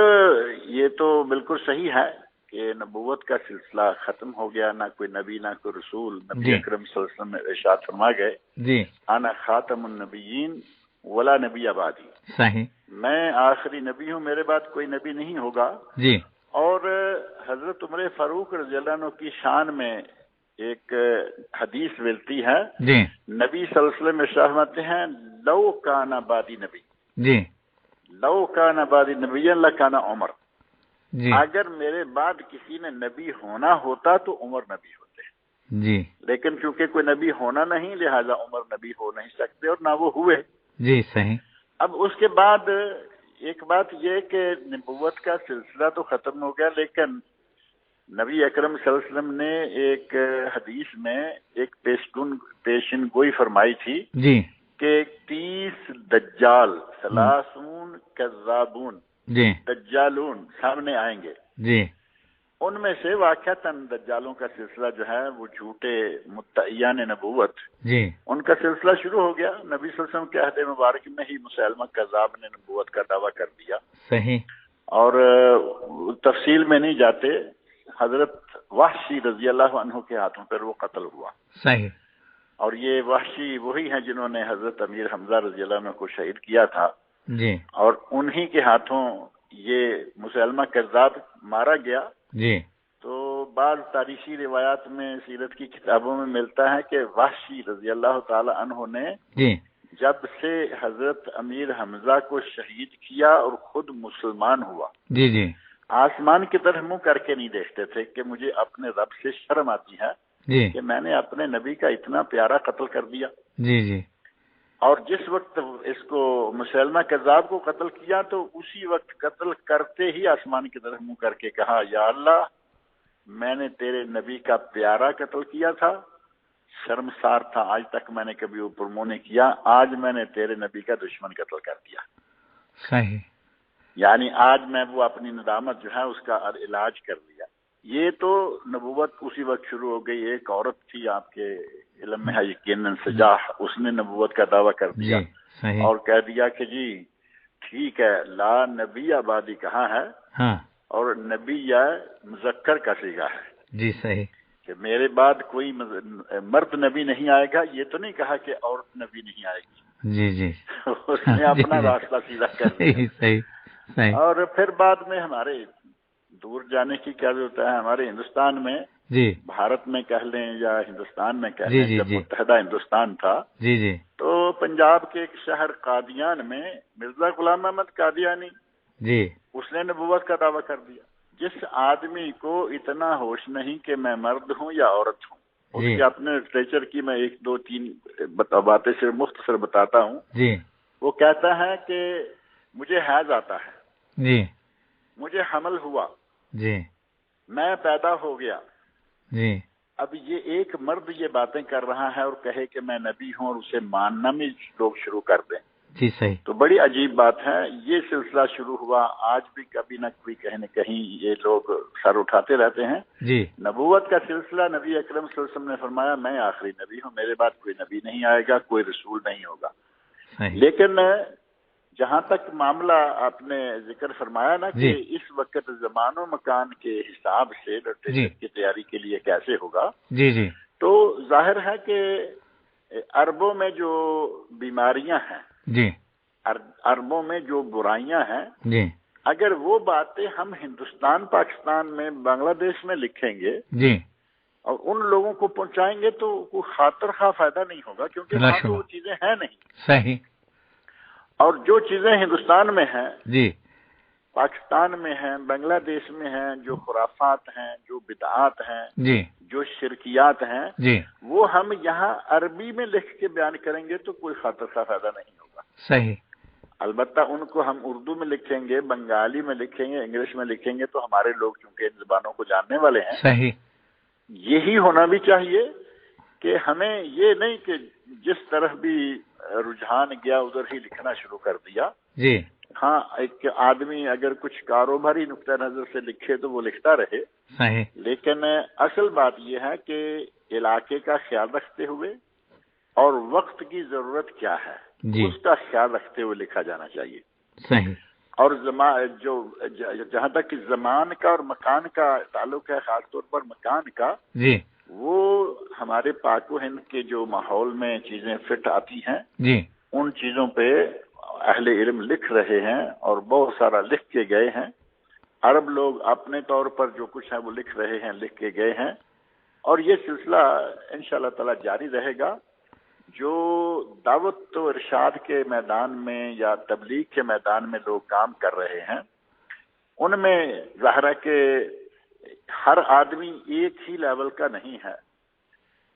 یہ تو بالکل صحیح ہے کہ نبوت کا سلسلہ ختم ہو گیا، نہ کوئی نبی نہ کوئی رسول۔ نبی اکرم صلی اللہ علیہ وسلم ارشاد فرما گئے، جی انا خاتم النبیین ولا نبی آبادی، صحیح، میں آخری نبی ہوں، میرے بعد کوئی نبی نہیں ہوگا۔ جی اور حضرت عمر فاروق رضی اللہ عنہ کی شان میں ایک حدیث ملتی ہے، جی نبی صلی اللہ علیہ وسلم ارشاد فرماتے ہیں، لو کان بعدی نبی، جی لو کان بعدی نبی لکان عمر، جی اگر میرے بعد کسی نے نبی ہونا ہوتا تو عمر نبی ہوتے، جی لیکن چونکہ کوئی نبی ہونا نہیں لہذا عمر نبی ہو نہیں سکتے اور نہ وہ ہوئے۔ جی صحیح۔ اب اس کے بعد ایک بات یہ کہ نبوت کا سلسلہ تو ختم ہو گیا، لیکن نبی اکرم صلی اللہ علیہ وسلم نے ایک حدیث میں ایک پیشن گوئی فرمائی تھی جی کہ 30 دجال، 30 کذابون، جی دجالون سامنے آئیں گے، جی ان میں سے واقعتاً دجالوں کا سلسلہ جو ہے وہ جھوٹے مدعیان نبوت، جی ان کا سلسلہ شروع ہو گیا۔ نبی صلی اللہ علیہ وسلم کے عہد مبارک میں ہی مسیلمہ کذاب نے نبوت کا دعویٰ کر دیا، صحیح، اور تفصیل میں نہیں جاتے، حضرت وحشی رضی اللہ عنہ کے ہاتھوں پر وہ قتل ہوا، صحیح، اور یہ وحشی وہی ہیں جنہوں نے حضرت امیر حمزہ رضی اللہ عنہ کو شہید کیا تھا، جی اور انہی کے ہاتھوں یہ مسیلمہ کذاب مارا گیا۔ جی تو بعض تاریخی روایات میں، سیرت کی کتابوں میں ملتا ہے کہ وحشی رضی اللہ تعالی عنہ نے جی جب سے حضرت امیر حمزہ کو شہید کیا اور خود مسلمان ہوا، جی جی آسمان کی طرف منہ کر کے نہیں دیکھتے تھے کہ مجھے اپنے رب سے شرم آتی ہے جی کہ میں نے اپنے نبی کا اتنا پیارا قتل کر دیا۔ جی جی اور جس وقت اس کو مسیلمہ کذاب کو قتل کیا تو اسی وقت قتل کرتے ہی آسمان کی طرف منہ کر کے کہا، یا اللہ، میں نے تیرے نبی کا پیارا قتل کیا تھا، شرمسار تھا، آج تک میں نے کبھی اوپر منہ نہیں کیا، آج میں نے تیرے نبی کا دشمن قتل کر دیا۔ صحیح، یعنی آج میں وہ اپنی ندامت جو ہے اس کا علاج کر لیا۔ یہ تو نبوت اسی وقت شروع ہو گئی۔ ایک عورت تھی، آپ کے علم میں ہے یقیناً، سجاح، اس نے نبوت کا دعویٰ کر دیا، جی صحیح، اور کہہ دیا کہ جی ٹھیک ہے، لا نبی آبادی کہاں ہے، ہاں اور نبی یا مذکر کا صیغہ ہے جی صحیح، کہ میرے بعد کوئی مرد نبی نہیں آئے گا، یہ تو نہیں کہا کہ عورت نبی نہیں آئے گی۔ جی جی اس نے اپنا راستہ سیدھا کر دیا۔ صحیح صحیح صحیح، اور پھر بعد میں ہمارے دور جانے کی کیا ضرورت ہے، ہمارے ہندوستان میں، جی بھارت میں کہہ لیں یا ہندوستان میں کہہ جی لیں، جی جب جی متحدہ ہندوستان تھا جی جی تو پنجاب کے ایک شہر قادیان میں مرزا غلام احمد قادیانی، جی اس نے نبوت کا دعویٰ کر دیا۔ جس آدمی کو اتنا ہوش نہیں کہ میں مرد ہوں یا عورت ہوں، اس جی کے اپنے لٹریچر کی میں 1 2 3 باتیں صرف مختصر بتاتا ہوں۔ جی وہ کہتا ہے کہ مجھے حیض آتا ہے، جی مجھے حمل ہوا، جی میں پیدا ہو گیا۔ جی اب یہ ایک مرد یہ باتیں کر رہا ہے اور کہے کہ میں نبی ہوں، اور اسے ماننا میں لوگ شروع کر دیں، جی صحیح، تو بڑی عجیب بات ہے۔ یہ سلسلہ شروع ہوا، آج بھی کبھی نہ کوئی کہیں نہ کہیں یہ لوگ سر اٹھاتے رہتے ہیں۔ جی نبوت کا سلسلہ، نبی اکرم صلی اللہ علیہ وسلم نے فرمایا میں آخری نبی ہوں، میرے بعد کوئی نبی نہیں آئے گا، کوئی رسول نہیں ہوگا۔ صحیح، لیکن جہاں تک معاملہ آپ نے ذکر فرمایا نا جی کہ اس وقت زمان و مکان کے حساب سے لٹریچر کی تیاری کے لیے کیسے ہوگا، جی جی تو ظاہر ہے کہ عربوں میں جو بیماریاں ہیں، جی عربوں میں جو برائیاں ہیں، جی اگر وہ باتیں ہم ہندوستان، پاکستان میں، بنگلہ دیش میں لکھیں گے جی اور ان لوگوں کو پہنچائیں گے تو کوئی خاطر خواہ فائدہ نہیں ہوگا، کیونکہ وہاں تو وہ چیزیں ہیں نہیں۔ صحیح، اور جو چیزیں ہندوستان میں ہیں، جی پاکستان میں ہیں، بنگلہ دیش میں ہیں، جو خرافات ہیں، جو بدعات ہیں، جی جو شرکیات ہیں، جی وہ ہم یہاں عربی میں لکھ کے بیان کریں گے تو کوئی خاطر کا فائدہ نہیں ہوگا۔ صحیح۔ البتہ ان کو ہم اردو میں لکھیں گے، بنگالی میں لکھیں گے، انگلش میں لکھیں گے تو ہمارے لوگ چونکہ ان زبانوں کو جاننے والے ہیں، صحیح۔ یہی ہونا بھی چاہیے کہ ہمیں یہ نہیں کہ جس طرف بھی رجحان گیا ادھر ہی لکھنا شروع کر دیا۔ جی ہاں، ایک آدمی اگر کچھ کاروباری نقطہ نظر سے لکھے تو وہ لکھتا رہے، صحیح۔ لیکن اصل بات یہ ہے کہ علاقے کا خیال رکھتے ہوئے اور وقت کی ضرورت کیا ہے جی اس کا خیال رکھتے ہوئے لکھا جانا چاہیے۔ صحیح۔ اور جہاں تک کہ زمان کا اور مکان کا تعلق ہے، خاص طور پر مکان کا، جی وہ ہمارے پاک و ہند کے جو ماحول میں چیزیں فٹ آتی ہیں جی ان چیزوں پہ اہل علم لکھ رہے ہیں اور بہت سارا لکھ کے گئے ہیں۔ عرب لوگ اپنے طور پر جو کچھ ہے وہ لکھ رہے ہیں، لکھ کے گئے ہیں، اور یہ سلسلہ انشاءاللہ تعالی جاری رہے گا۔ جو دعوت و ارشاد کے میدان میں یا تبلیغ کے میدان میں لوگ کام کر رہے ہیں، ان میں ظاہر ہے کہ ہر آدمی ایک ہی لیول کا نہیں ہے۔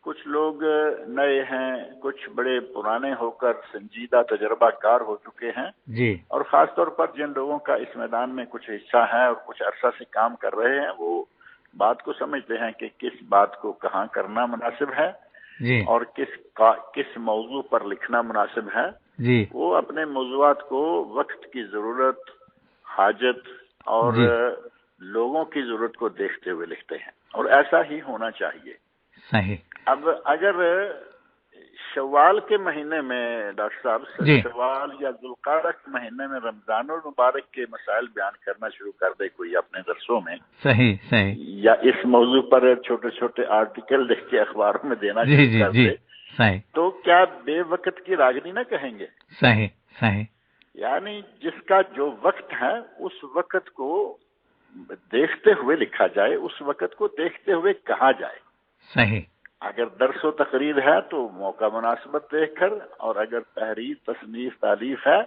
کچھ لوگ نئے ہیں، کچھ بڑے پرانے ہو کر سنجیدہ تجربہ کار ہو چکے ہیں، جی اور خاص طور پر جن لوگوں کا اس میدان میں کچھ حصہ ہے اور کچھ عرصہ سے کام کر رہے ہیں، وہ بات کو سمجھتے ہیں کہ کس بات کو کہاں کرنا مناسب ہے جی اور کس موضوع پر لکھنا مناسب ہے۔ جی وہ اپنے موضوعات کو وقت کی ضرورت، حاجت اور جی لوگوں کی ضرورت کو دیکھتے ہوئے لکھتے ہیں، اور ایسا ہی ہونا چاہیے۔ صحیح۔ اب اگر شوال کے مہینے میں ڈاکٹر صاحب جی شوال یا ذوالقعدہ کے مہینے میں رمضان المبارک کے مسائل بیان کرنا شروع کر دے کوئی اپنے درسوں میں، صحیح صحیح۔ یا اس موضوع پر چھوٹے چھوٹے آرٹیکل لکھ کے اخباروں میں دینا جی شروع جی کر جی دے صحیح تو کیا بے وقت کی راگنی نہ کہیں گے؟ صحیح صحیح۔ یعنی جس کا جو وقت ہے اس وقت کو دیکھتے ہوئے لکھا جائے، اس وقت کو دیکھتے ہوئے کہا جائے۔ صحیح۔ اگر درس و تقریر ہے تو موقع مناسبت دیکھ کر، اور اگر تحریر، تصنیف، تالیف ہے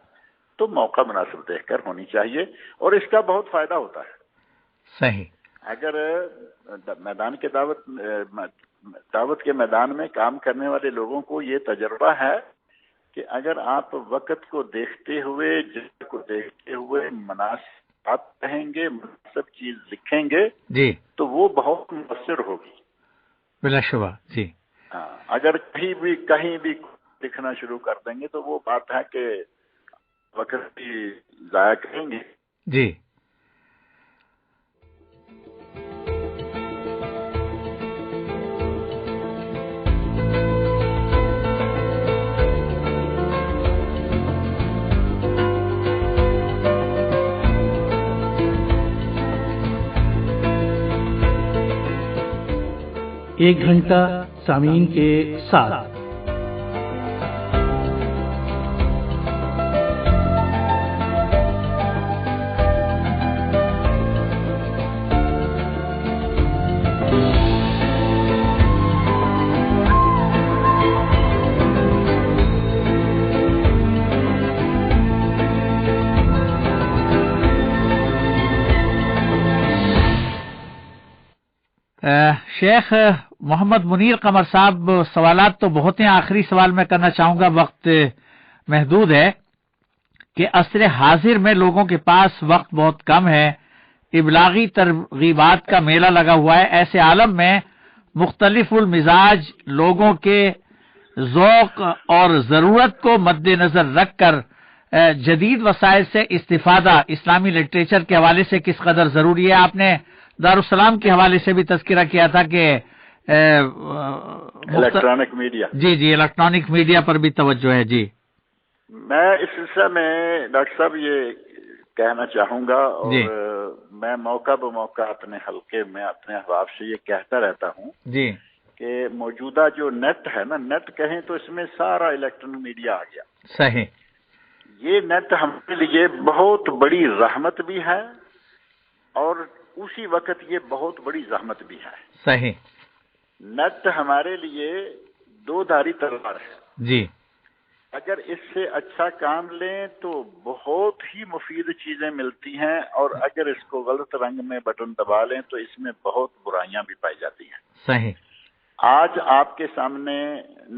تو موقع مناسب دیکھ کر ہونی چاہیے، اور اس کا بہت فائدہ ہوتا ہے۔ صحیح۔ اگر میدان کے دعوت کے میدان میں کام کرنے والے لوگوں کو یہ تجربہ ہے کہ اگر آپ وقت کو دیکھتے ہوئے، جگہ کو دیکھتے ہوئے مناسب بات کہیں گے، مناسب چیز لکھیں گے جی تو وہ بہت مؤثر ہوگی۔ بلا شبہ۔ جی ہاں، اگر کہیں بھی لکھنا شروع کر دیں گے تو وہ بات ہے کہ وقت بھی ضائع کریں گے۔ جی ایک گھنٹہ سامعین کے ساتھ۔ شیخ محمد منیر قمر صاحب، سوالات تو بہت ہیں، آخری سوال میں کرنا چاہوں گا، وقت محدود ہے، کہ عصر حاضر میں لوگوں کے پاس وقت بہت کم ہے، ابلاغی ترغیبات کا میلہ لگا ہوا ہے، ایسے عالم میں مختلف المزاج لوگوں کے ذوق اور ضرورت کو مد نظر رکھ کر جدید وسائل سے استفادہ اسلامی لٹریچر کے حوالے سے کس قدر ضروری ہے؟ آپ نے دارالسلام کے حوالے سے بھی تذکرہ کیا تھا کہ الیکٹرانک میڈیا، جی الیکٹرانک میڈیا پر بھی توجہ ہے۔ جی میں اس سلسلے میں ڈاکٹر صاحب یہ کہنا چاہوں گا، اور جی میں موقع بموقع اپنے حلقے میں اپنے احباب سے یہ کہتا رہتا ہوں جی کہ موجودہ جو نیٹ ہے نا، نیٹ کہیں تو اس میں سارا الیکٹرانک میڈیا آ گیا۔ صحیح۔ یہ نیٹ ہمارے لیے بہت بڑی رحمت بھی ہے اور اسی وقت یہ بہت بڑی زحمت بھی ہے۔ صحیح۔ نیٹ ہمارے لیے دو دھاری تلوار ہے۔ جی اگر اس سے اچھا کام لیں تو بہت ہی مفید چیزیں ملتی ہیں، اور اگر اس کو غلط رنگ میں بٹن دبا لیں تو اس میں بہت برائیاں بھی پائی جاتی ہیں۔ صحیح۔ آج آپ کے سامنے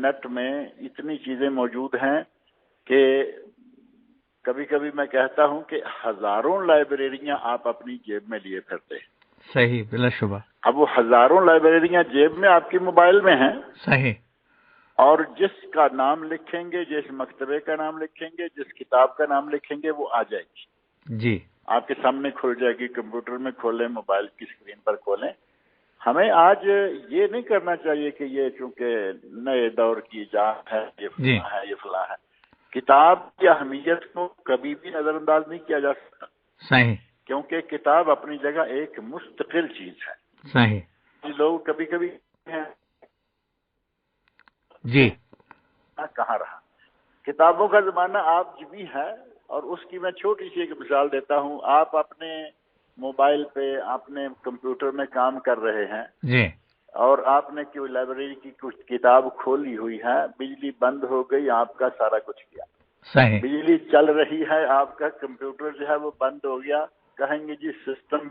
نیٹ میں اتنی چیزیں موجود ہیں کہ کبھی کبھی میں کہتا ہوں کہ ہزاروں لائبریریاں آپ اپنی جیب میں لیے پھرتے ہیں۔ صحیح، بلا شبہ۔ اب وہ ہزاروں لائبریریاں جیب میں آپ کے موبائل میں ہیں، صحیح، اور جس کا نام لکھیں گے، جس مکتبے کا نام لکھیں گے، جس کتاب کا نام لکھیں گے، وہ آ جائے گی، جی، آپ کے سامنے کھل جائے گی۔ کمپیوٹر میں کھولیں، موبائل کی اسکرین پر کھولیں۔ ہمیں آج یہ نہیں کرنا چاہیے کہ یہ چونکہ نئے دور کی ایجاد ہے، یہ فلاں ہے، یہ فلاں ہے۔ کتاب کی اہمیت کو کبھی بھی نظر انداز نہیں کیا جا سکتا، صحیح، کیونکہ کتاب اپنی جگہ ایک مستقل چیز ہے۔ صحیح، لوگ کبھی کبھی جی، کہاں رہا، کتابوں کا زمانہ آج بھی ہے، اور اس کی میں چھوٹی سی ایک مثال دیتا ہوں۔ آپ اپنے موبائل پہ، اپنے کمپیوٹر میں کام کر رہے ہیں، جی، اور آپ نے کوئی لائبریری کی کچھ کتاب کھولی ہوئی ہے، بجلی بند ہو گئی، آپ کا سارا کچھ گیا۔ صحیح، بجلی چل رہی ہے، آپ کا کمپیوٹر جو ہے وہ بند ہو گیا، کہیں گے جی سسٹم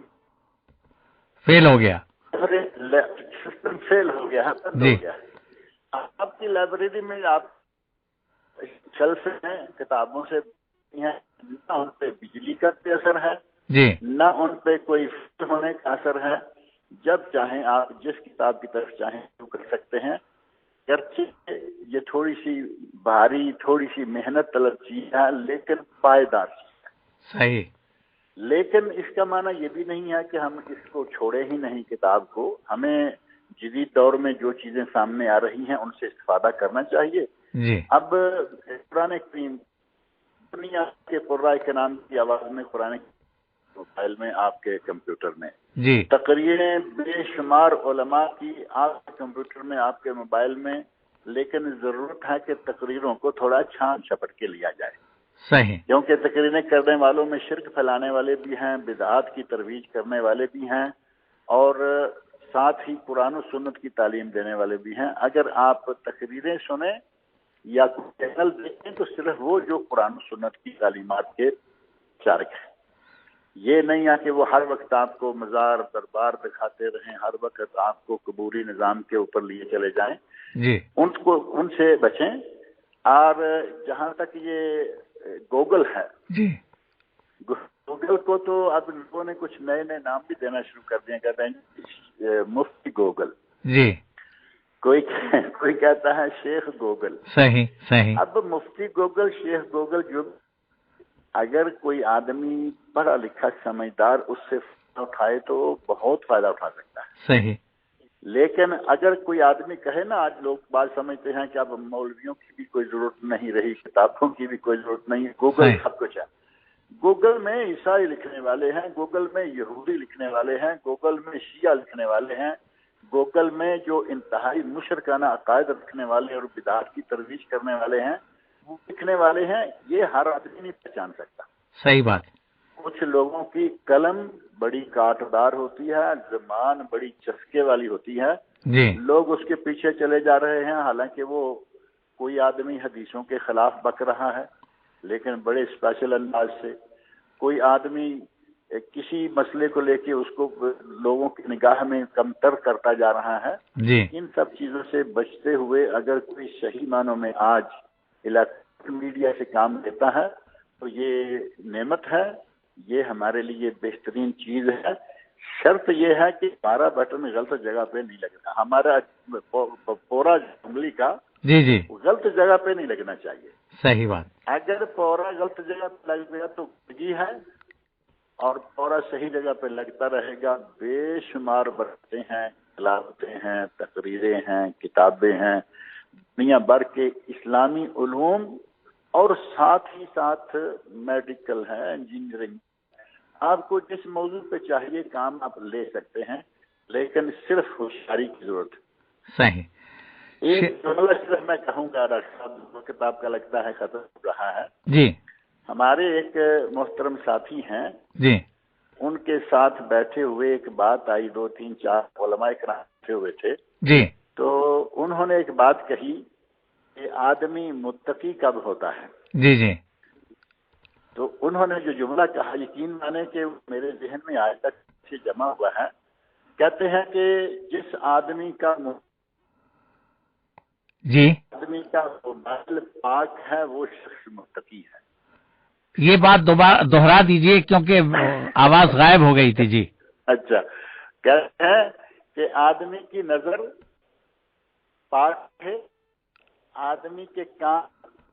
فیل ہو گیا، سسٹم فیل ہو گیا ہے، بند ہو گیا۔ آپ کی لائبریری میں آپ شیلف ہیں، کتابوں سے ہیں، نہ ان پہ بجلی کا اثر ہے، جی، نہ ان پہ کوئی فیل ہونے کا اثر ہے۔ جب چاہیں آپ جس کتاب کی طرف چاہیں شروع کر سکتے ہیں۔ گرچہ یہ تھوڑی سی بھاری، تھوڑی سی محنت طلب چیز ہے، لیکن پائیدار چیز ہے۔ صحیح، لیکن اس کا معنی یہ بھی نہیں ہے کہ ہم اس کو چھوڑے ہی نہیں، کتاب کو۔ ہمیں جدید دور میں جو چیزیں سامنے آ رہی ہیں ان سے استفادہ کرنا چاہیے۔ جی، اب قرآن کریم، دنیا کے قرآن کرام کی آواز میں قرآن موبائل میں، آپ کے کمپیوٹر میں، جی، تقریریں بے شمار علماء کی آپ کے کمپیوٹر میں، آپ کے موبائل میں، لیکن ضرورت ہے کہ تقریروں کو تھوڑا چھان چھپٹ کے لیا جائے، صحیح، کیونکہ تقریریں کرنے والوں میں شرک پھیلانے والے بھی ہیں، بدعات کی ترویج کرنے والے بھی ہیں، اور ساتھ ہی قرآن و سنت کی تعلیم دینے والے بھی ہیں۔ اگر آپ تقریریں سنیں یا چینل دیکھیں تو صرف وہ جو قرآن و سنت کی تعلیمات کے چارک ہیں۔ یہ نہیں ہے کہ وہ ہر وقت آپ کو مزار دربار دکھاتے رہیں، ہر وقت آپ کو قبوری نظام کے اوپر لیے چلے جائیں۔ جی، ان سے بچیں۔ اور جہاں تک یہ گوگل ہے، جی، گوگل کو تو اب لوگوں نے کچھ نئے نئے نام بھی دینا شروع کر دیے، کہتے ہیں مفتی گوگل، جی، کوئی کہتا ہے شیخ گوگل۔ صحیح، صحیح، اب مفتی گوگل، شیخ گوگل، جو اگر کوئی آدمی پڑھا لکھا سمجھدار اس سے فائدہ اٹھائے تو بہت فائدہ اٹھا سکتا ہے۔ صحیح، لیکن اگر کوئی آدمی کہے نا، آج لوگ بات سمجھتے ہیں کہ اب مولویوں کی بھی کوئی ضرورت نہیں رہی، کتابوں کی بھی کوئی ضرورت نہیں، گوگل سب کچھ ہے۔ گوگل میں عیسائی لکھنے والے ہیں، گوگل میں یہودی لکھنے والے ہیں، گوگل میں شیعہ لکھنے والے ہیں، گوگل میں جو انتہائی مشرکانہ عقائد رکھنے والے اور بدعات کی ترویج کرنے والے ہیں وہ لکھنے والے ہیں۔ یہ ہر آدمی نہیں پہچان سکتا۔ صحیح بات، کچھ لوگوں کی قلم بڑی کاٹدار ہوتی ہے، زبان بڑی چسکے والی ہوتی ہے، جی، لوگ اس کے پیچھے چلے جا رہے ہیں، حالانکہ وہ کوئی آدمی حدیثوں کے خلاف بک رہا ہے لیکن بڑے اسپیشل انداز سے، کوئی آدمی کسی مسئلے کو لے کے اس کو لوگوں کی نگاہ میں کمتر کرتا جا رہا ہے۔ جی، ان سب چیزوں سے بچتے ہوئے اگر کوئی صحیح معنوں میں آج الیکٹرانک میڈیا سے کام لیتا ہے تو یہ نعمت ہے، یہ ہمارے لیے بہترین چیز ہے۔ شرط یہ ہے کہ ہمارا بٹن غلط جگہ پہ نہیں لگنا، ہمارا پورا انگلی کا جی، جی، غلط جگہ پہ نہیں لگنا چاہیے۔ صحیح بات، اگر پورا غلط جگہ پہ لگ گیا تو گی ہے، اور پورا صحیح جگہ پہ لگتا رہے گا۔ بے شمار برکتیں ہیں، تلاوتیں ہیں، تقریریں ہیں، کتابیں ہیں، دنیا بھر کے اسلامی علوم، اور ساتھ ہی ساتھ میڈیکل ہے، انجینئرنگ۔ آپ کو جس موضوع پہ چاہیے کام آپ لے سکتے ہیں، لیکن صرف ہوشیاری کی ضرورت ہے۔ صحیح، ایک جملہ صرف میں کہوں گا، ڈاکٹر صاحب کتاب کا لگتا ہے ختم ہو رہا ہے۔ جی، ہمارے ایک محترم ساتھی ہیں، جی، ان کے ساتھ بیٹھے ہوئے ایک بات آئی، 2-3-4 علماء کرام بیٹھے ہوئے تھے، جی، تو انہوں نے ایک بات کہی کہ آدمی متقی کب ہوتا ہے؟ جی جی تو انہوں نے جو جملہ کہا، یقین مانے کہ میرے ذہن میں آج تک سے جمع ہوا ہے. کہتے ہیں کہ جس آدمی کا موبائل پاک ہے وہ شخص متقی ہے. یہ بات دوبارہ دوہرا دیجئے کیونکہ آواز غائب ہو گئی تھی. جی اچھا، کہتے ہیں کہ آدمی کی نظر پاک ہے، آدمی کے کان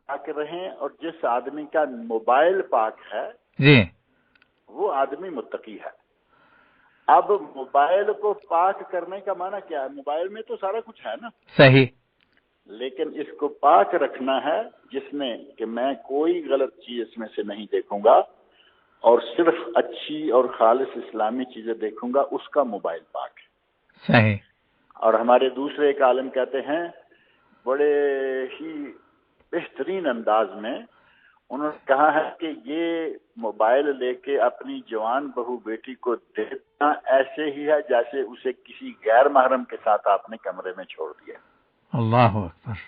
پاک رہیں، اور جس آدمی کا موبائل پاک ہے جی وہ آدمی متقی ہے. اب موبائل کو پاک کرنے کا معنی کیا ہے؟ موبائل میں تو سارا کچھ ہے نا، صحیح، لیکن اس کو پاک رکھنا ہے جس نے کہ میں کوئی غلط چیز اس میں سے نہیں دیکھوں گا اور صرف اچھی اور خالص اسلامی چیزیں دیکھوں گا، اس کا موبائل پاک ہے. صحیح. اور ہمارے دوسرے ایک عالم کہتے ہیں بڑے ہی بہترین انداز میں، انہوں نے کہا ہے کہ یہ موبائل لے کے اپنی جوان بہو بیٹی کو دینا ایسے ہی ہے جیسے اسے کسی غیر محرم کے ساتھ آپ نے کمرے میں چھوڑ دیا. اللہ اکبر.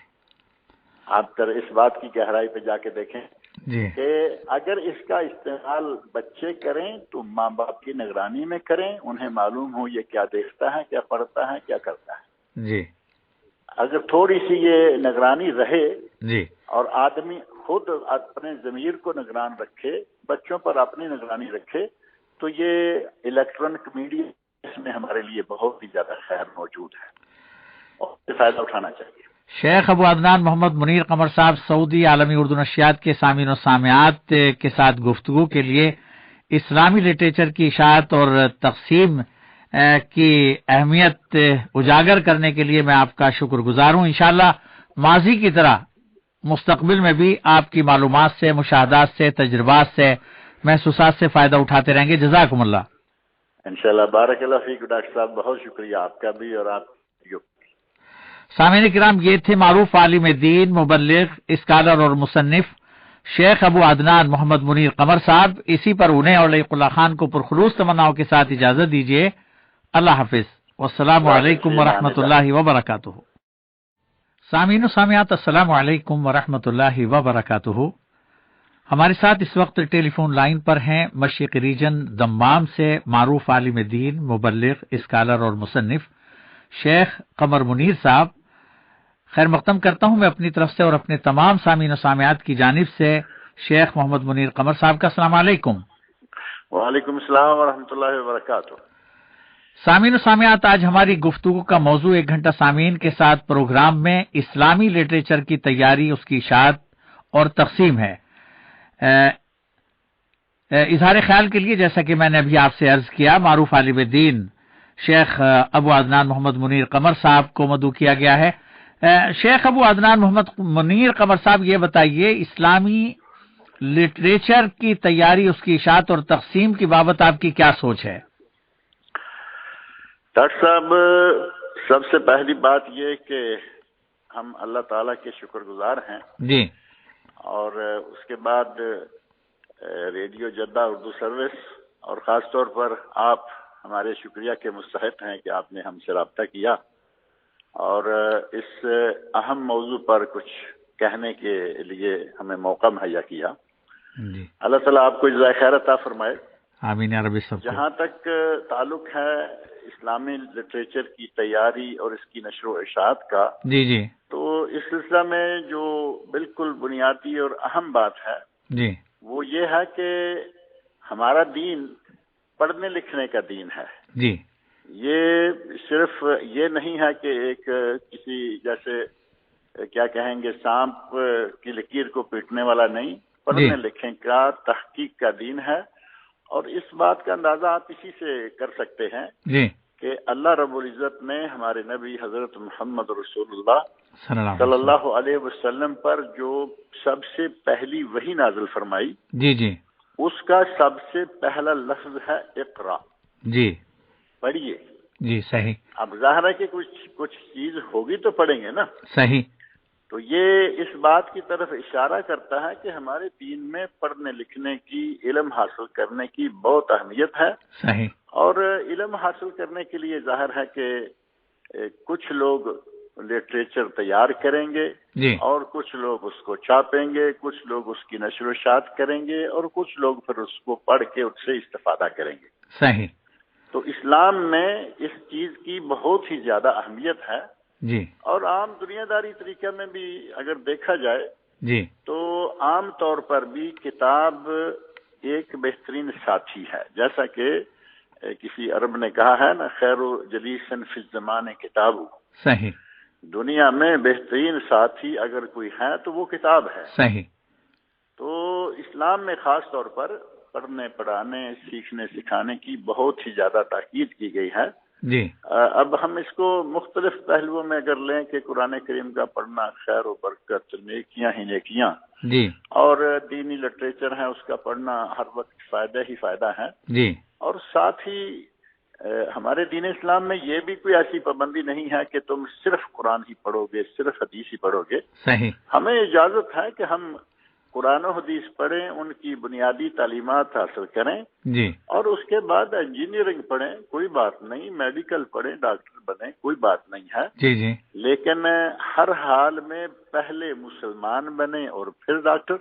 آپ ذرا اس بات کی گہرائی پہ جا کے دیکھیں جی کہ اگر اس کا استعمال بچے کریں تو ماں باپ کی نگرانی میں کریں، انہیں معلوم ہو یہ کیا دیکھتا ہے، کیا پڑھتا ہے، کیا کرتا ہے. جی اگر تھوڑی سی یہ نگرانی رہے جی اور آدمی خود اپنے ضمیر کو نگران رکھے، بچوں پر اپنی نگرانی رکھے، تو یہ الیکٹرانک میڈیا اس میں ہمارے لیے بہت ہی زیادہ خیر موجود ہے اور اس سے فائدہ اٹھانا چاہیے. شیخ ابو عدنان محمد منیر قمر صاحب سعودی عالمی اردو نشریات کے سامعین و سامعات کے ساتھ گفتگو کے لیے اسلامی لٹریچر کی اشاعت اور تقسیم کی اہمیت اجاگر کرنے کے لیے میں آپ کا شکر گزار ہوں. انشاءاللہ ماضی کی طرح مستقبل میں بھی آپ کی معلومات سے، مشاہدات سے، تجربات سے، محسوسات سے فائدہ اٹھاتے رہیں گے. جزاکم اللہ. انشاءاللہ. بارک اللہ فیک ڈاکٹر صاحب، بہت شکریہ آپ کا بھی اور آپ کی. سامعین کرام، یہ تھے معروف عالم دین، مبلغ، اسکالر اور مصنف شیخ ابو عدنان محمد منیر قمر صاحب. اسی پر انہیں اور لائق اللہ خان کو پرخلوص تمناؤں کے ساتھ اجازت دیجیے. اللہ حافظ والسلام علیکم ورحمۃ اللہ وبرکاتہ. سامعین و سامعات، السلام علیکم ورحمۃ اللہ وبرکاتہ. ہمارے ساتھ اس وقت ٹیلی فون لائن پر ہیں مشرق ریجن دمام سے معروف عالم دین، مبلغ، اسکالر اور مصنف شیخ قمر منیر صاحب. خیر مقدم کرتا ہوں میں اپنی طرف سے اور اپنے تمام سامعین و سامعات کی جانب سے شیخ محمد منیر قمر صاحب کا السلام علیکم. وعلیکم السلام ورحمۃ اللہ وبرکاتہ. سامعین و سامعات، آج ہماری گفتگو کا موضوع 1 گھنٹہ سامعین کے ساتھ پروگرام میں اسلامی لٹریچر کی تیاری، اس کی اشاعت اور تقسیم ہے. اظہار خیال کے لیے جیسا کہ میں نے ابھی آپ سے عرض کیا، معروف عالم دین شیخ ابو عدنان محمد منیر قمر صاحب کو مدعو کیا گیا ہے. شیخ ابو عدنان محمد منیر قمر صاحب، یہ بتائیے اسلامی لٹریچر کی تیاری، اس کی اشاعت اور تقسیم کی بابت آپ کی کیا سوچ ہے؟ ڈاکٹر صاحب، سب سے پہلی بات یہ کہ ہم اللہ تعالیٰ کے شکر گزار ہیں جی، اور اس کے بعد ریڈیو جدہ اردو سروس اور خاص طور پر آپ ہمارے شکریہ کے مستحق ہیں کہ آپ نے ہم سے رابطہ کیا اور اس اہم موضوع پر کچھ کہنے کے لیے ہمیں موقع مہیا کیا. جی، اللہ تعالیٰ آپ کو جزائے خیر عطا فرمائے. آمین یا رب. سب جہاں تک تعلق ہے اسلامی لٹریچر کی تیاری اور اس کی نشر و اشاعت کا، جی جی تو اس سلسلہ میں جو بالکل بنیادی اور اہم بات ہے جی وہ یہ ہے کہ ہمارا دین پڑھنے لکھنے کا دین ہے. جی یہ صرف یہ نہیں ہے کہ ایک کسی جیسے کیا کہیں گے سانپ کی لکیر کو پیٹنے والا نہیں، پڑھنے لکھنے کا تحقیق کا دین ہے. اور اس بات کا اندازہ آپ اسی سے کر سکتے ہیں جی کہ اللہ رب العزت نے ہمارے نبی حضرت محمد رسول اللہ صلی اللہ علیہ وسلم پر جو سب سے پہلی وحی نازل فرمائی، جی جی اس کا سب سے پہلا لفظ ہے اقرا. جی پڑھیے. جی صحیح. اب ظاہر ہے کہ کچھ چیز ہوگی تو پڑھیں گے نا. صحیح. تو یہ اس بات کی طرف اشارہ کرتا ہے کہ ہمارے دین میں پڑھنے لکھنے کی، علم حاصل کرنے کی بہت اہمیت ہے. صحیح. اور علم حاصل کرنے کے لیے ظاہر ہے کہ کچھ لوگ لٹریچر تیار کریں گے جی اور کچھ لوگ اس کو چھاپیں گے، کچھ لوگ اس کی نشر و اشاعت کریں گے اور کچھ لوگ پھر اس کو پڑھ کے اس سے استفادہ کریں گے۔ صحیح۔ تو اسلام میں اس چیز کی بہت ہی زیادہ اہمیت ہے، جی اور عام دنیا داری طریقے میں بھی اگر دیکھا جائے جی تو عام طور پر بھی کتاب ایک بہترین ساتھی ہے، جیسا کہ کسی عرب نے کہا ہے نا، خیر جلیس فی الزمان کتاب، صحیح دنیا میں بہترین ساتھی اگر کوئی ہے تو وہ کتاب ہے۔ صحیح۔ تو اسلام میں خاص طور پر پڑھنے پڑھانے سیکھنے سکھانے کی بہت ہی زیادہ تاکید کی گئی ہے۔ جی اب ہم اس کو مختلف پہلوؤں میں اگر لیں کہ قرآن کریم کا پڑھنا خیر و برکت، نیکیاں ہی نیکیاں، جی اور دینی لٹریچر ہے اس کا پڑھنا ہر وقت فائدہ ہی فائدہ ہے، جی اور ساتھ ہی ہمارے دین اسلام میں یہ بھی کوئی ایسی پابندی نہیں ہے کہ تم صرف قرآن ہی پڑھو گے، صرف حدیث ہی پڑھو گے۔ صحیح ہمیں اجازت ہے کہ ہم قرآن و حدیث پڑھیں، ان کی بنیادی تعلیمات حاصل کریں، جی اور اس کے بعد انجینئرنگ پڑھیں، کوئی بات نہیں، میڈیکل پڑھیں، ڈاکٹر بنیں، کوئی بات نہیں ہے، جی جی لیکن ہر حال میں پہلے مسلمان بنیں اور پھر ڈاکٹر،